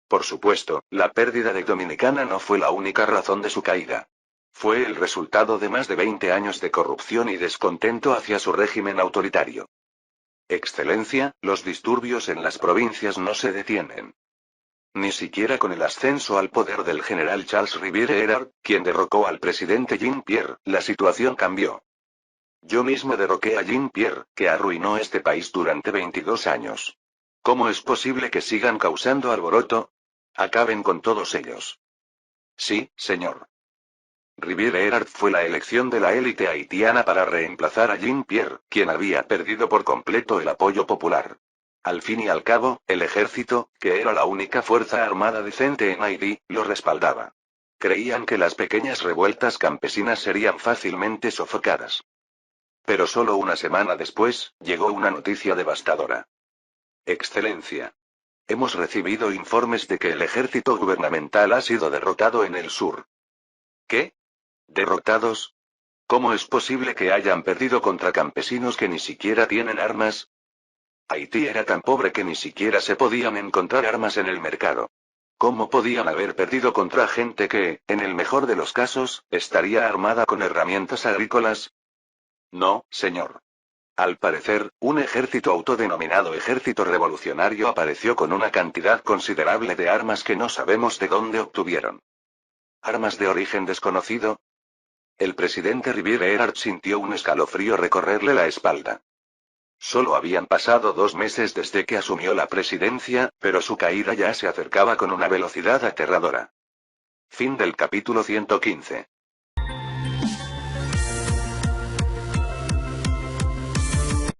Por supuesto, la pérdida de Dominicana no fue la única razón de su caída. Fue el resultado de más de 20 años de corrupción y descontento hacia su régimen autoritario. Excelencia, los disturbios en las provincias no se detienen. Ni siquiera con el ascenso al poder del general Charles Riviere Erard, quien derrocó al presidente Jean-Pierre, la situación cambió. Yo mismo derroqué a Jean-Pierre, que arruinó este país durante 22 años. ¿Cómo es posible que sigan causando alboroto? Acaben con todos ellos. Sí, señor. Riviere Erard fue la elección de la élite haitiana para reemplazar a Jean-Pierre, quien había perdido por completo el apoyo popular. Al fin y al cabo, el ejército, que era la única fuerza armada decente en Haití, lo respaldaba. Creían que las pequeñas revueltas campesinas serían fácilmente sofocadas. Pero solo una semana después, llegó una noticia devastadora. Excelencia. Hemos recibido informes de que el ejército gubernamental ha sido derrotado en el sur. ¿Qué? ¿Derrotados? ¿Cómo es posible que hayan perdido contra campesinos que ni siquiera tienen armas? Haití era tan pobre que ni siquiera se podían encontrar armas en el mercado. ¿Cómo podían haber perdido contra gente que, en el mejor de los casos, estaría armada con herramientas agrícolas? No, señor. Al parecer, un ejército autodenominado Ejército Revolucionario apareció con una cantidad considerable de armas que no sabemos de dónde obtuvieron. ¿Armas de origen desconocido? El presidente Riviere Erard sintió un escalofrío recorrerle la espalda. Solo habían pasado 2 meses desde que asumió la presidencia, pero su caída ya se acercaba con una velocidad aterradora. Fin del capítulo 115.